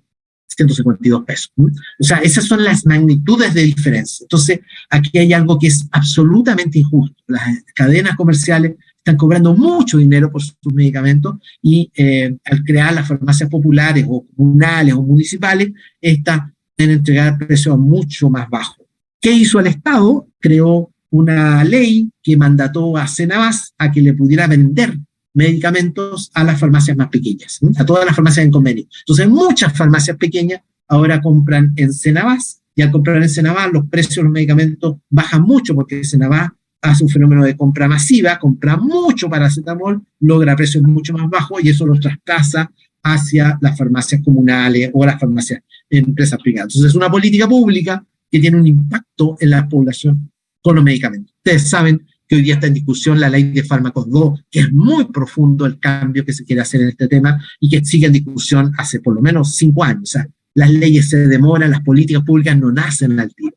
152 pesos. O sea, esas son las magnitudes de diferencia. Entonces, aquí hay algo que es absolutamente injusto. Las cadenas comerciales están cobrando mucho dinero por sus medicamentos y al crear las farmacias populares o comunales o municipales, estas pueden entregar precios mucho más bajos. ¿Qué hizo el Estado? Creó una ley que mandató a Senabas a que le pudiera vender medicamentos a las farmacias más pequeñas, a todas las farmacias en convenio. Entonces, muchas farmacias pequeñas ahora compran en Senabas, y al comprar en Senabas los precios de los medicamentos bajan mucho, porque Senabas hace un fenómeno de compra masiva, compra mucho paracetamol, logra precios mucho más bajos, y eso los traspasa hacia las farmacias comunales o las farmacias en empresas privadas. Entonces, es una política pública que tiene un impacto en la población con los medicamentos. Ustedes saben que hoy día está en discusión la ley de fármacos 2, que es muy profundo el cambio que se quiere hacer en este tema y que sigue en discusión hace por lo menos 5 años. O sea, las leyes se demoran, las políticas públicas no nacen al tiro.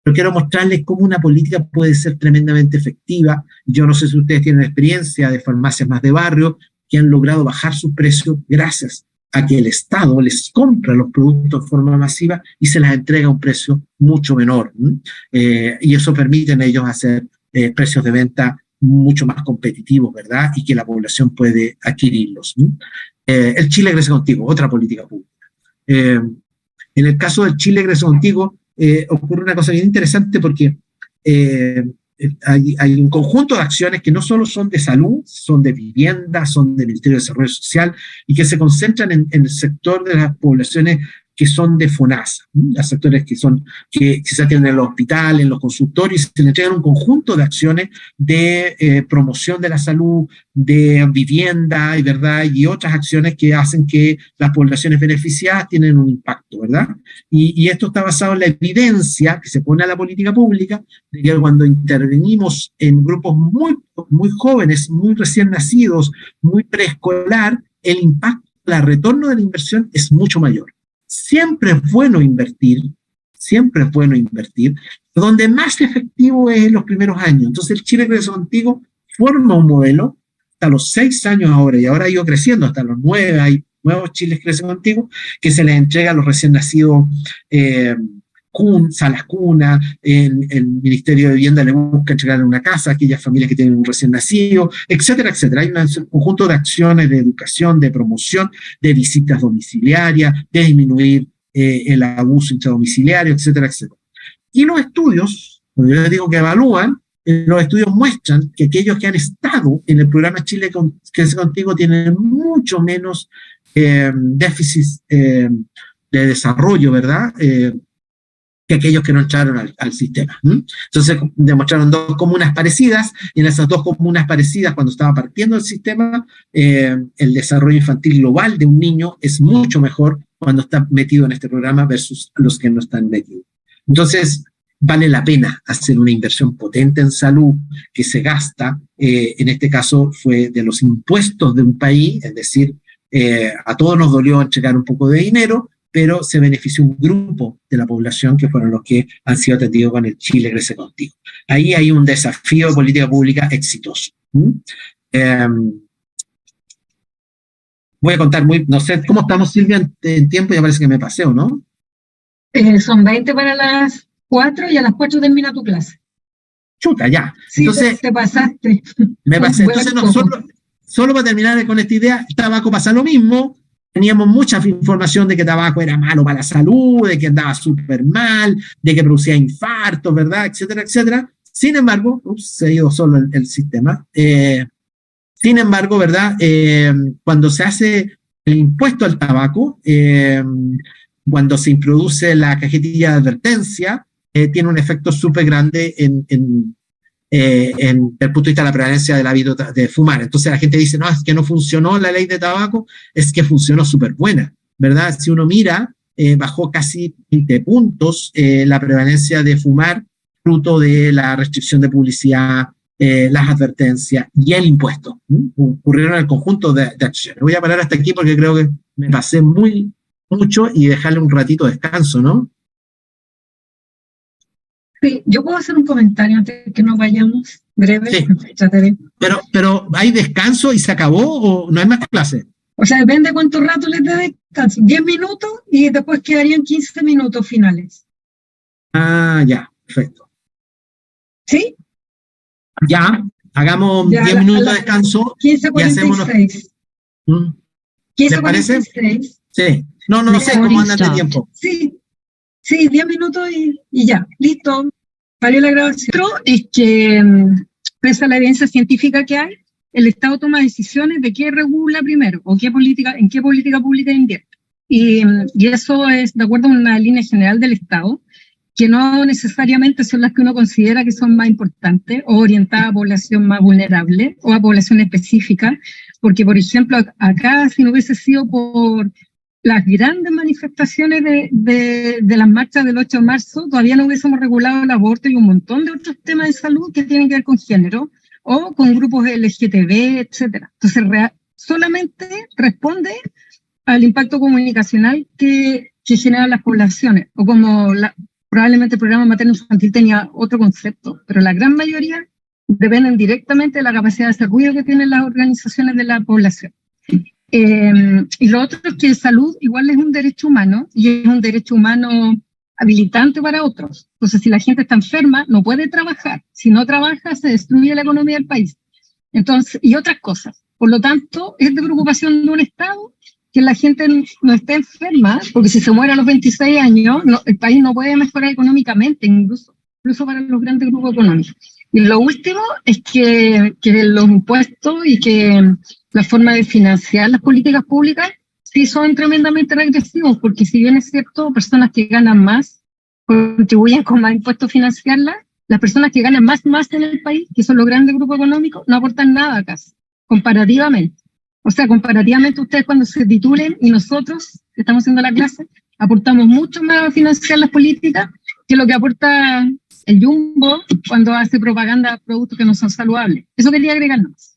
Pero quiero mostrarles cómo una política puede ser tremendamente efectiva. Yo no sé si ustedes tienen experiencia de farmacias más de barrio que han logrado bajar sus precios gracias a que el Estado les compra los productos de forma masiva y se las entrega a un precio mucho menor. Y eso permite a ellos hacer precios de venta mucho más competitivos, ¿verdad? Y que la población puede adquirirlos. El Chile crece contigo, otra política pública. En el caso del Chile crece contigo, ocurre una cosa bien interesante porque hay un conjunto de acciones que no solo son de salud, son de vivienda, son del Ministerio de Desarrollo Social y que se concentran en el sector de las poblaciones que son de FONASA, los sectores que se atienden en los hospitales, en los consultorios, y se le entregan un conjunto de acciones de promoción de la salud, de vivienda, ¿verdad? Y otras acciones que hacen que las poblaciones beneficiadas tienen un impacto, ¿verdad? Y esto está basado en la evidencia que se pone a la política pública, de que cuando intervenimos en grupos muy jóvenes, muy recién nacidos, muy preescolar, el impacto, el retorno de la inversión es mucho mayor. Siempre es bueno invertir, donde más efectivo es en los primeros años. Entonces el Chile Crece Contigo forma un modelo hasta los 6 años ahora, y ahora ha ido creciendo hasta los 9, hay nuevos Chiles Crece Contigo, que se les entrega a los recién nacidos salas cuna, el Ministerio de Vivienda le busca entregar una casa a aquellas familias que tienen un recién nacido, etcétera, etcétera. Hay un conjunto de acciones de educación, de promoción, de visitas domiciliarias, de disminuir el abuso intradomiciliario, etcétera, etcétera. Y los estudios, cuando yo les digo que evalúan, los estudios muestran que aquellos que han estado en el programa Chile Crece Contigo tienen mucho menos déficits de desarrollo, ¿verdad?, que aquellos que no entraron al sistema. Entonces demostraron 2 comunas parecidas, y en esas 2 comunas parecidas, cuando estaba partiendo el sistema, el desarrollo infantil global de un niño es mucho mejor cuando está metido en este programa versus los que no están metidos. Entonces, vale la pena hacer una inversión potente en salud que se gasta, en este caso fue de los impuestos de un país, es decir, a todos nos dolió entregar un poco de dinero, pero se benefició un grupo de la población que fueron los que han sido atendidos con el Chile Crece Contigo. Ahí hay un desafío de política pública exitoso. Voy a contar no sé, ¿cómo estamos, Silvia, en tiempo? Ya parece que me pasé, ¿o no? Son 20 para las 4 y a las 4 termina tu clase. Chuta, ya. Sí, entonces, te pasaste. Me pasé. Entonces, no, solo para terminar con esta idea, el tabaco pasa lo mismo. Teníamos mucha información de que tabaco era malo para la salud, de que andaba súper mal, de que producía infartos, ¿verdad?, etcétera, etcétera. Sin embargo, se ha ido solo el sistema. Sin embargo, ¿verdad? Cuando se hace el impuesto al tabaco, cuando se introduce la cajetilla de advertencia, tiene un efecto súper grande desde el punto de vista de la prevalencia del hábito de fumar. Entonces la gente dice, no, es que no funcionó la ley de tabaco, es que funcionó súper buena, ¿verdad? Si uno mira, bajó casi 20 puntos la prevalencia de fumar, fruto de la restricción de publicidad, las advertencias y el impuesto. Ocurrieron el conjunto de acciones. Voy a parar hasta aquí porque creo que me pasé mucho y dejarle un ratito de descanso, ¿no? Sí, yo puedo hacer un comentario antes de que nos vayamos, breve. Sí. Trataré. Pero ¿hay descanso y se acabó o no hay más clase? O sea, depende cuánto rato les dé descanso. 10 minutos y después quedarían 15 minutos finales. Ah, ya, perfecto. ¿Sí? Ya, hagamos Ya, 10 minutos de descanso. 15:46. ¿Les parece? 15:46. Sí. No sé cómo andan de tiempo. Sí, 10 minutos y ya, listo. Valió la grabación. Otro es que, pese a la evidencia científica que hay, el Estado toma decisiones de qué regula primero o en qué política pública invierte. Y eso es de acuerdo a una línea general del Estado, que no necesariamente son las que uno considera que son más importantes o orientadas a población más vulnerable o a población específica, porque, por ejemplo, acá, si no hubiese sido por las grandes manifestaciones de las marchas del 8 de marzo, todavía no hubiésemos regulado el aborto y un montón de otros temas de salud que tienen que ver con género o con grupos LGTB, etcétera. Entonces, solamente responde al impacto comunicacional que generan las poblaciones, o como probablemente el programa materno-infantil tenía otro concepto, pero la gran mayoría dependen directamente de la capacidad de hacer ruido que tienen las organizaciones de la población. Y lo otro es que salud igual es un derecho humano, y es un derecho humano habilitante para otros. Entonces, si la gente está enferma, no puede trabajar. Si no trabaja, se destruye la economía del país. Entonces, y otras cosas. Por lo tanto, es de preocupación de un Estado que la gente no esté enferma, porque si se muere a los 26 años, el país no puede mejorar económicamente, incluso para los grandes grupos económicos. Y lo último es que los impuestos y que la forma de financiar las políticas públicas sí son tremendamente regresivos, porque si bien es cierto, personas que ganan más contribuyen con más impuestos a financiarlas, las personas que ganan más en el país, que son los grandes grupos económicos, no aportan nada casi, comparativamente. O sea, comparativamente ustedes cuando se titulen y nosotros, que estamos haciendo la clase, aportamos mucho más a financiar las políticas que lo que aporta el Jumbo cuando hace propaganda a productos que no son saludables. Eso quería agregarnos.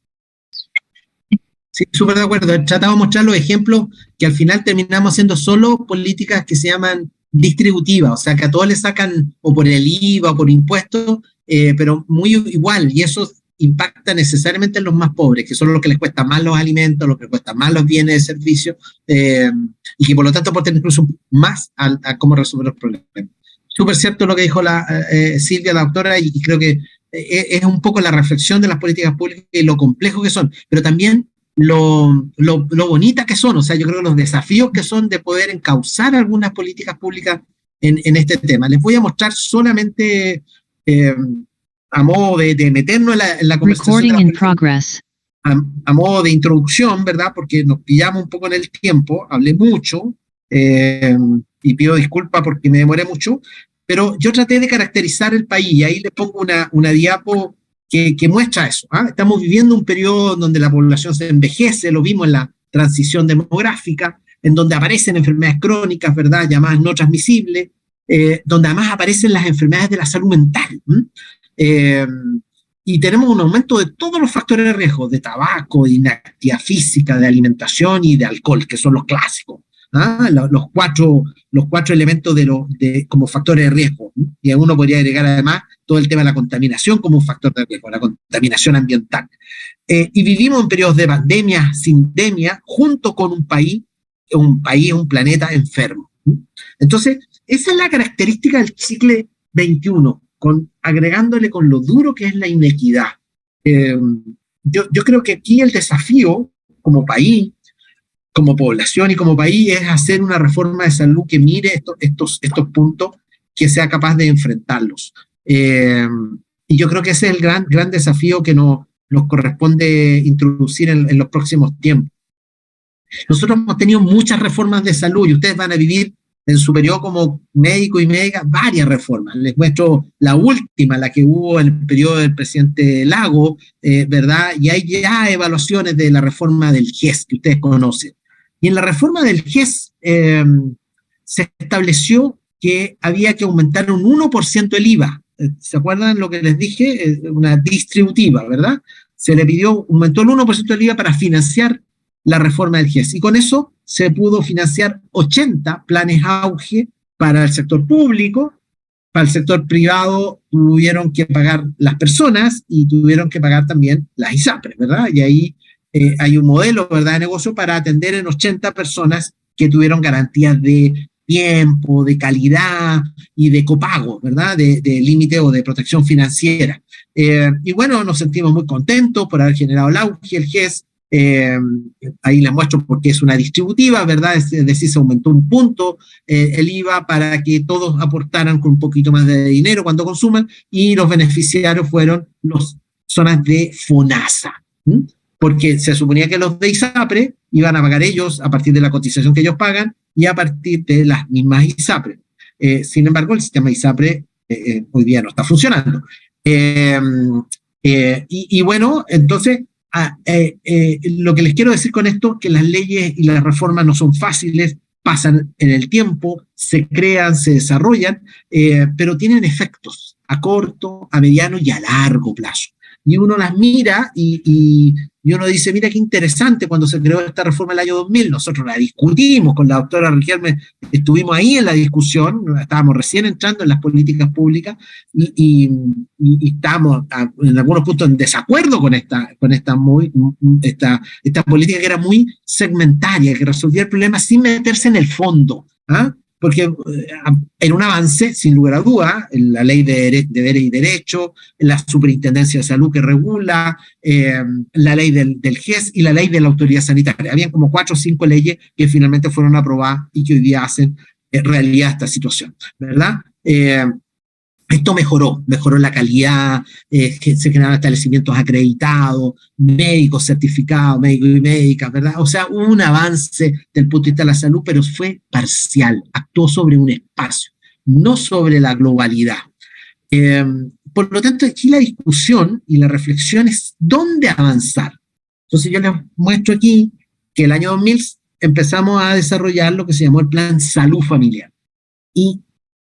Sí, súper de acuerdo. He tratado de mostrar los ejemplos que al final terminamos haciendo solo políticas que se llaman distributivas, o sea, que a todos les sacan o por el IVA o por impuestos, pero muy igual, y eso impacta necesariamente en los más pobres, que son los que les cuestan más los alimentos, los que les cuestan más los bienes de servicio, y que por lo tanto aportan incluso más a cómo resolver los problemas. Súper cierto lo que dijo Silvia, la doctora, y creo que es un poco la reflexión de las políticas públicas y lo complejo que son, pero también lo bonitas que son. O sea, yo creo que los desafíos que son de poder encauzar algunas políticas públicas en este tema. Les voy a mostrar solamente a modo de meternos en la conversación, a modo de introducción, ¿verdad? Porque nos pillamos un poco en el tiempo, hablé mucho, y pido disculpas porque me demoré mucho, pero yo traté de caracterizar el país, y ahí les pongo una diapo que muestra eso. Estamos viviendo un periodo donde la población se envejece, lo vimos en la transición demográfica, en donde aparecen enfermedades crónicas, ¿verdad?, llamadas no transmisibles, donde además aparecen las enfermedades de la salud mental. Y tenemos un aumento de todos los factores de riesgo, de tabaco, de inactividad física, de alimentación y de alcohol, que son los clásicos. Los cuatro elementos como factores de riesgo. Y a uno podría agregar además todo el tema de la contaminación como un factor de riesgo, la contaminación ambiental. Y vivimos en periodos de pandemia, sindemia, junto con un planeta enfermo. Entonces, esa es la característica del siglo XXI, agregándole con lo duro que es la inequidad. Yo creo que aquí el desafío como país, como población y como país, es hacer una reforma de salud que mire estos puntos, que sea capaz de enfrentarlos. Y yo creo que ese es el gran desafío que nos nos corresponde introducir en los próximos tiempos. Nosotros hemos tenido muchas reformas de salud y ustedes van a vivir en su periodo como médico y médica varias reformas. Les muestro la última, la que hubo en el periodo del presidente Lago, ¿verdad? Y hay ya evaluaciones de la reforma del GES que ustedes conocen. Y en la reforma del GES se estableció que había que aumentar un 1% el IVA. ¿Se acuerdan lo que les dije? Una distributiva, ¿verdad? Se le pidió, aumentó el 1% el IVA para financiar la reforma del GES. Y con eso se pudo financiar 80 planes auge para el sector público. Para el sector privado tuvieron que pagar las personas y tuvieron que pagar también las ISAPRES, ¿verdad? Y ahí hay un modelo, ¿verdad?, de negocio para atender en 80 personas que tuvieron garantías de tiempo, de calidad y de copago, ¿verdad?, de límite o de protección financiera. Y bueno, nos sentimos muy contentos por haber generado el auge, el GES. Ahí les muestro por qué es una distributiva, ¿verdad? Es decir, se aumentó un punto el IVA para que todos aportaran con un poquito más de dinero cuando consuman, y los beneficiarios fueron las zonas de FONASA, ¿sí? Porque se suponía que los de ISAPRE iban a pagar ellos a partir de la cotización que ellos pagan y a partir de las mismas ISAPRE. Sin embargo, el sistema ISAPRE hoy día no está funcionando. Y bueno, entonces, lo que les quiero decir con esto es que las leyes y las reformas no son fáciles, pasan en el tiempo, se crean, se desarrollan, pero tienen efectos a corto, a mediano y a largo plazo. Y uno las mira y uno dice, mira qué interesante, cuando se creó esta reforma en el año 2000, nosotros la discutimos con la doctora Riquelme, estuvimos ahí en la discusión, estábamos recién entrando en las políticas públicas y estábamos en algunos puntos en desacuerdo con esta política que era muy segmentaria, que resolvía el problema sin meterse en el fondo, ¿ah? Porque en un avance, sin lugar a duda, en la ley de deber y derecho, en la superintendencia de salud que regula, la ley del GES y la ley de la autoridad sanitaria. Habían como 4 o 5 leyes que finalmente fueron aprobadas y que hoy día hacen realidad esta situación, ¿verdad? Esto mejoró la calidad, se generaron establecimientos acreditados, médicos certificados, médicos y médicas, ¿verdad? O sea, hubo un avance del punto de vista de la salud, pero fue parcial, actuó sobre un espacio, no sobre la globalidad. Por lo tanto, aquí la discusión y la reflexión es dónde avanzar. Entonces yo les muestro aquí que el año 2000 empezamos a desarrollar lo que se llamó el Plan Salud Familiar. Y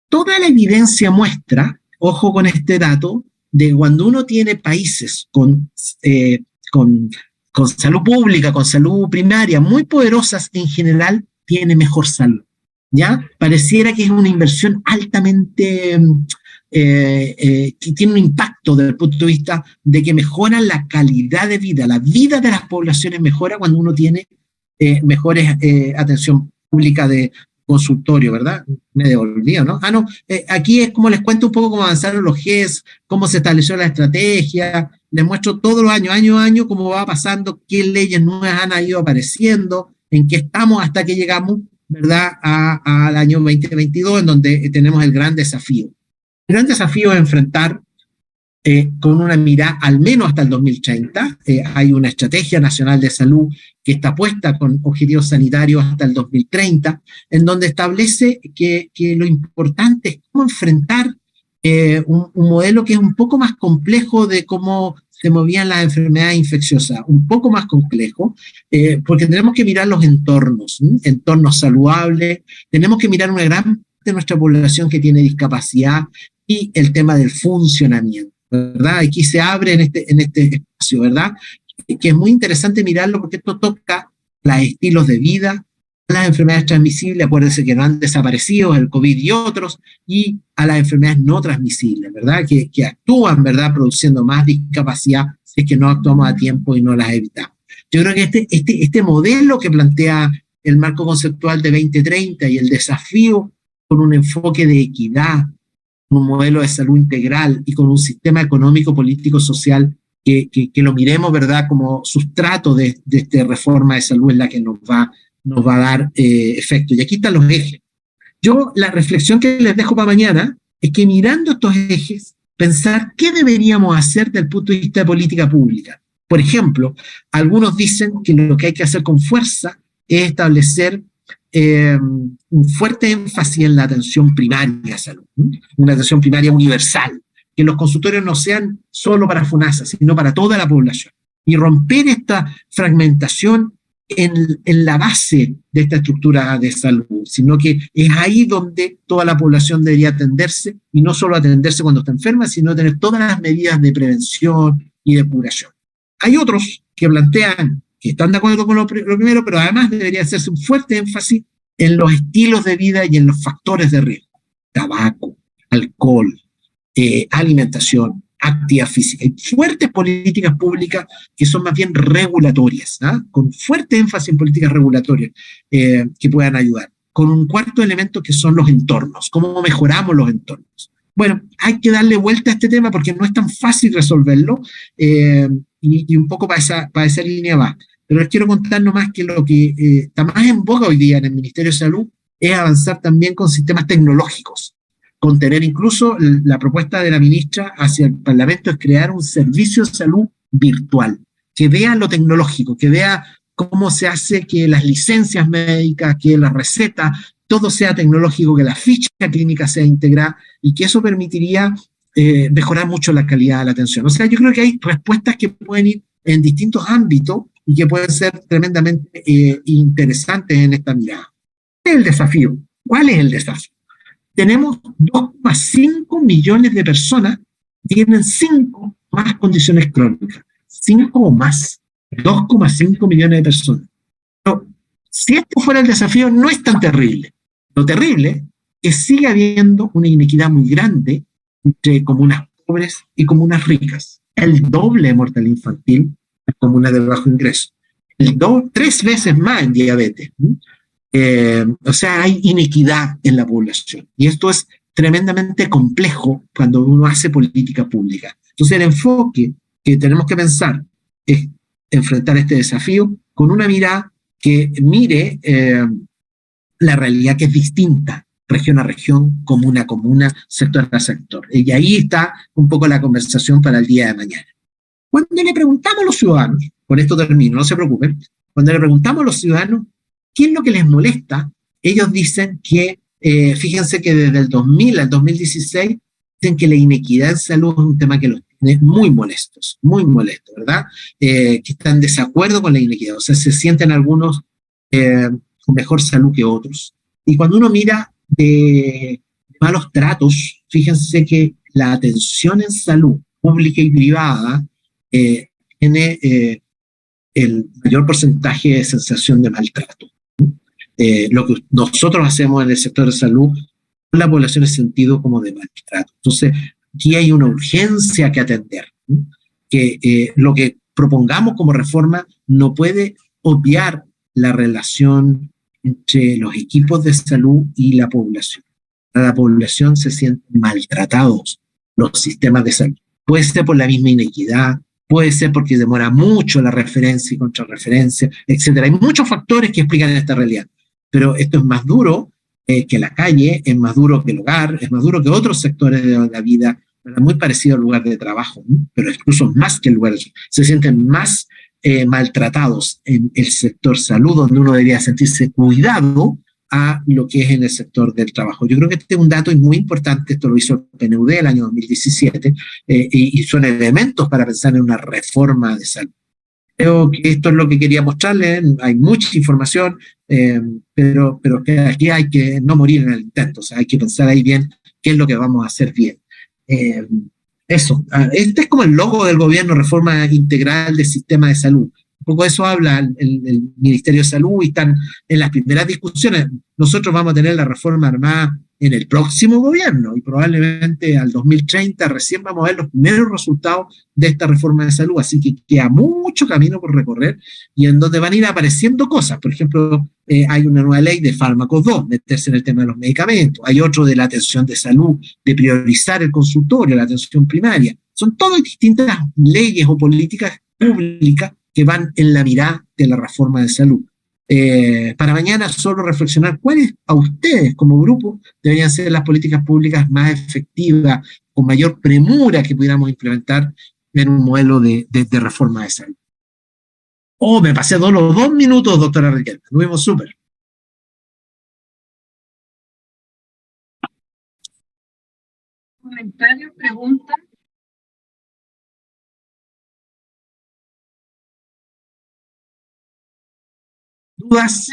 toda la evidencia muestra, ojo con este dato, de cuando uno tiene países con salud pública, con salud primaria, muy poderosas, en general tiene mejor salud, ¿ya? Pareciera que es una inversión altamente, que tiene un impacto desde el punto de vista de que mejora la calidad de vida, la vida de las poblaciones mejora cuando uno tiene mejores atención pública de consultorio, ¿verdad? Me devolví, ¿no? Aquí es como les cuento un poco cómo avanzaron los GES, cómo se estableció la estrategia, les muestro todos los años, año a año, cómo va pasando, qué leyes nuevas han ido apareciendo, en qué estamos hasta que llegamos, ¿verdad?, al año 2022, en donde tenemos el gran desafío. El gran desafío es enfrentar con una mirada al menos hasta el 2030. Hay una estrategia nacional de salud que está puesta con objetivos sanitarios hasta el 2030, en donde establece que lo importante es cómo enfrentar un modelo que es un poco más complejo de cómo se movían las enfermedades infecciosas, un poco más complejo, porque tenemos que mirar los entornos saludables, tenemos que mirar una gran parte de nuestra población que tiene discapacidad y el tema del funcionamiento, ¿verdad? Aquí se abre en este espacio, ¿verdad?, que es muy interesante mirarlo porque esto toca los estilos de vida, las enfermedades transmisibles, acuérdense que no han desaparecido, el COVID y otros, y a las enfermedades no transmisibles, ¿verdad?, que actúan, ¿verdad?, produciendo más discapacidad si es que no actuamos a tiempo y no las evitamos. Yo creo que este modelo que plantea el marco conceptual de 2030 y el desafío con un enfoque de equidad, un modelo de salud integral y con un sistema económico, político, social que lo miremos, ¿verdad?, como sustrato de esta reforma de salud es la que nos va a dar efecto. Y aquí están los ejes. La reflexión que les dejo para mañana es que mirando estos ejes, pensar qué deberíamos hacer desde el punto de vista de política pública. Por ejemplo, algunos dicen que lo que hay que hacer con fuerza es establecer un fuerte énfasis en la atención primaria a salud, ¿no? Una atención primaria universal, que los consultorios no sean solo para FONASA, sino para toda la población, y romper esta fragmentación en la base de esta estructura de salud, sino que es ahí donde toda la población debería atenderse, y no solo atenderse cuando está enferma, sino tener todas las medidas de prevención y de curación. Hay otros que plantean que están de acuerdo con lo primero, pero además debería hacerse un fuerte énfasis en los estilos de vida y en los factores de riesgo: tabaco, alcohol, alimentación, actividad física. Hay fuertes políticas públicas que son más bien regulatorias, ¿eh? Con fuerte énfasis en políticas regulatorias que puedan ayudar. Con un cuarto elemento que son los entornos, cómo mejoramos los entornos. Bueno, hay que darle vuelta a este tema porque no es tan fácil resolverlo, y un poco para esa línea va. Pero les quiero contar nomás que lo que está más en boga hoy día en el Ministerio de Salud es avanzar también con sistemas tecnológicos, con tener incluso la propuesta de la ministra hacia el Parlamento es crear un servicio de salud virtual, que vea lo tecnológico, que vea cómo se hace que las licencias médicas, que las recetas, todo sea tecnológico, que la ficha clínica sea integrada, y que eso permitiría mejorar mucho la calidad de la atención. O sea, yo creo que hay respuestas que pueden ir en distintos ámbitos y que pueden ser tremendamente interesantes en esta mirada. ¿Cuál es el desafío? ¿Cuál es el desafío? Tenemos 2,5 millones de personas que tienen 5 más condiciones crónicas. 5 o más. 2,5 millones de personas. Pero si esto fuera el desafío, no es tan terrible. Lo terrible es que sigue habiendo una inequidad muy grande entre comunas pobres y comunas ricas. El doble de mortalidad infantil en comunas de bajo ingreso. 3 veces más en diabetes. O sea, hay inequidad en la población. Y esto es tremendamente complejo cuando uno hace política pública. Entonces, el enfoque que tenemos que pensar es enfrentar este desafío con una mirada que mire la realidad que es distinta, región a región, comuna a comuna, sector a sector. Y ahí está un poco la conversación para el día de mañana. Cuando le preguntamos a los ciudadanos, con esto termino, no se preocupen, cuando le preguntamos a los ciudadanos qué es lo que les molesta, ellos dicen que, fíjense que desde el 2000 al 2016, dicen que la inequidad en salud es un tema que los tiene muy molestos, ¿verdad? Que están en desacuerdo con la inequidad, o sea, se sienten algunos con mejor salud que otros. Y cuando uno mira de malos tratos, fíjense que la atención en salud pública y privada tiene el mayor porcentaje de sensación de maltrato. Lo que nosotros hacemos en el sector de salud, la población es sentido como de maltrato. Entonces, aquí hay una urgencia que atender, ¿no? Que lo que propongamos como reforma no puede obviar la relación entre los equipos de salud y la población. La población se siente maltratados los sistemas de salud. Puede ser por la misma inequidad, puede ser porque demora mucho la referencia y contrarreferencia, etc. Hay muchos factores que explican esta realidad, pero esto es más duro que la calle, es más duro que el hogar, es más duro que otros sectores de la vida, muy parecido al lugar de trabajo, ¿no? Pero incluso más que el lugar, se sienten más maltratados en el sector salud, donde uno debería sentirse cuidado, a lo que es en el sector del trabajo. Yo creo que este es un dato muy importante, esto lo hizo el PNUD el año 2017, y son elementos para pensar en una reforma de salud. Creo que esto es lo que quería mostrarles, hay mucha información, pero que aquí hay que no morir en el intento, o sea, hay que pensar ahí bien qué es lo que vamos a hacer bien. Eso, este es como el logo del gobierno, reforma integral del sistema de salud. Un poco de eso habla el Ministerio de Salud y están en las primeras discusiones. Nosotros vamos a tener la reforma armada en el próximo gobierno y probablemente al 2030 recién vamos a ver los primeros resultados de esta reforma de salud, así que queda mucho camino por recorrer y en donde van a ir apareciendo cosas. Por ejemplo, hay una nueva ley de fármacos 2, meterse en el tema de los medicamentos, hay otro de la atención de salud, de priorizar el consultorio, la atención primaria. Son todas distintas leyes o políticas públicas que van en la mirada de la reforma de salud. Para mañana solo reflexionar cuáles a ustedes como grupo deberían ser las políticas públicas más efectivas, con mayor premura que pudiéramos implementar en un modelo de reforma de salud. Oh, me pasé los 2 minutos, doctora Riquelme. Lo vimos súper. Comentarios, preguntas. ¿Dudas?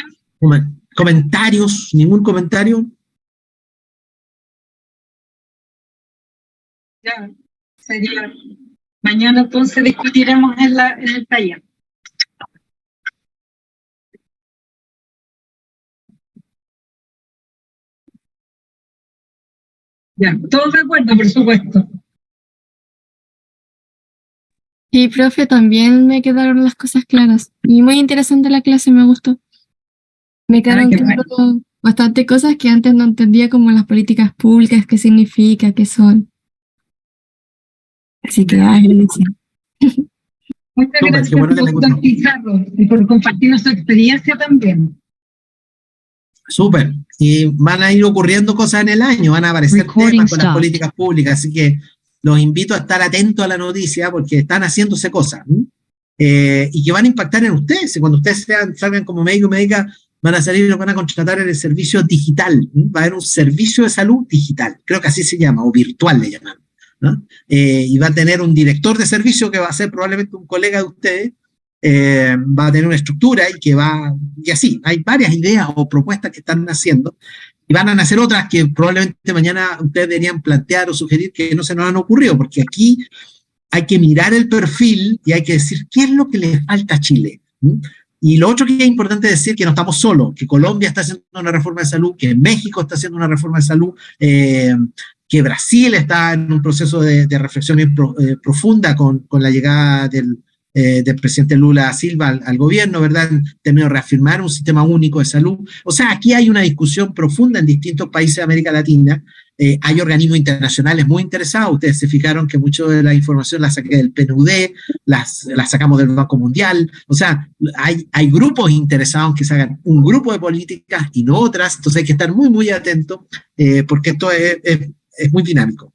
¿Comentarios? ¿Ningún comentario? Ya, sería. Mañana entonces discutiremos en el taller. Ya, todos de acuerdo, por supuesto. Y profe, también me quedaron las cosas claras. Y muy interesante la clase, me gustó. Me quedaron qué claras bastante cosas que antes no entendía, como las políticas públicas, qué significa, qué son. Así que agradecido. Muchas Súper, gracias qué bueno que la doctor encontró. Pizarro, y por compartir su experiencia también. Súper. Y van a ir ocurriendo cosas en el año, van a aparecer Recording temas con las stopped. políticas públicas, así que los invito a estar atentos a la noticia porque están haciéndose cosas y que van a impactar en ustedes. Y cuando ustedes salgan como médico o médica, van a salir y los van a contratar en el servicio digital. Va a haber un servicio de salud digital, creo que así se llama, o virtual le llaman, ¿no? Y va a tener un director de servicio que va a ser probablemente un colega de ustedes. Va a tener una estructura y así, hay varias ideas o propuestas que están haciendo y van a nacer otras que probablemente mañana ustedes deberían plantear o sugerir que no se nos han ocurrido, porque aquí hay que mirar el perfil y hay que decir qué es lo que le falta a Chile. Y lo otro que es importante decir que no estamos solos, que Colombia está haciendo una reforma de salud, que México está haciendo una reforma de salud, que Brasil está en un proceso de reflexión bien profunda con la llegada del presidente Lula da Silva al gobierno, ¿verdad? En términos de reafirmar un sistema único de salud. O sea, aquí hay una discusión profunda en distintos países de América Latina. Hay organismos internacionales muy interesados. Ustedes se fijaron que mucho de la información la saqué del PNUD, la sacamos del Banco Mundial. O sea, hay grupos interesados en que se hagan un grupo de políticas y no otras. Entonces hay que estar muy, muy atentos porque esto es muy dinámico.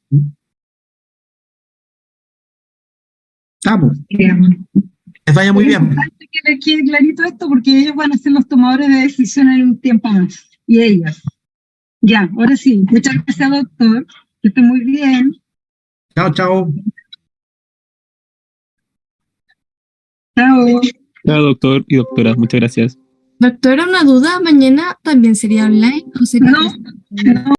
Estamos. Les vaya muy bien. Es importante que les quede clarito esto porque ellos van a ser los tomadores de decisiones en un tiempo más. Y ellas. Ya, ahora sí. Muchas gracias, doctor. Que esté muy bien. Chao, chao. Chao. Chao, doctor y doctora. Muchas gracias. Doctora, una duda, ¿mañana también sería online o sería No, no.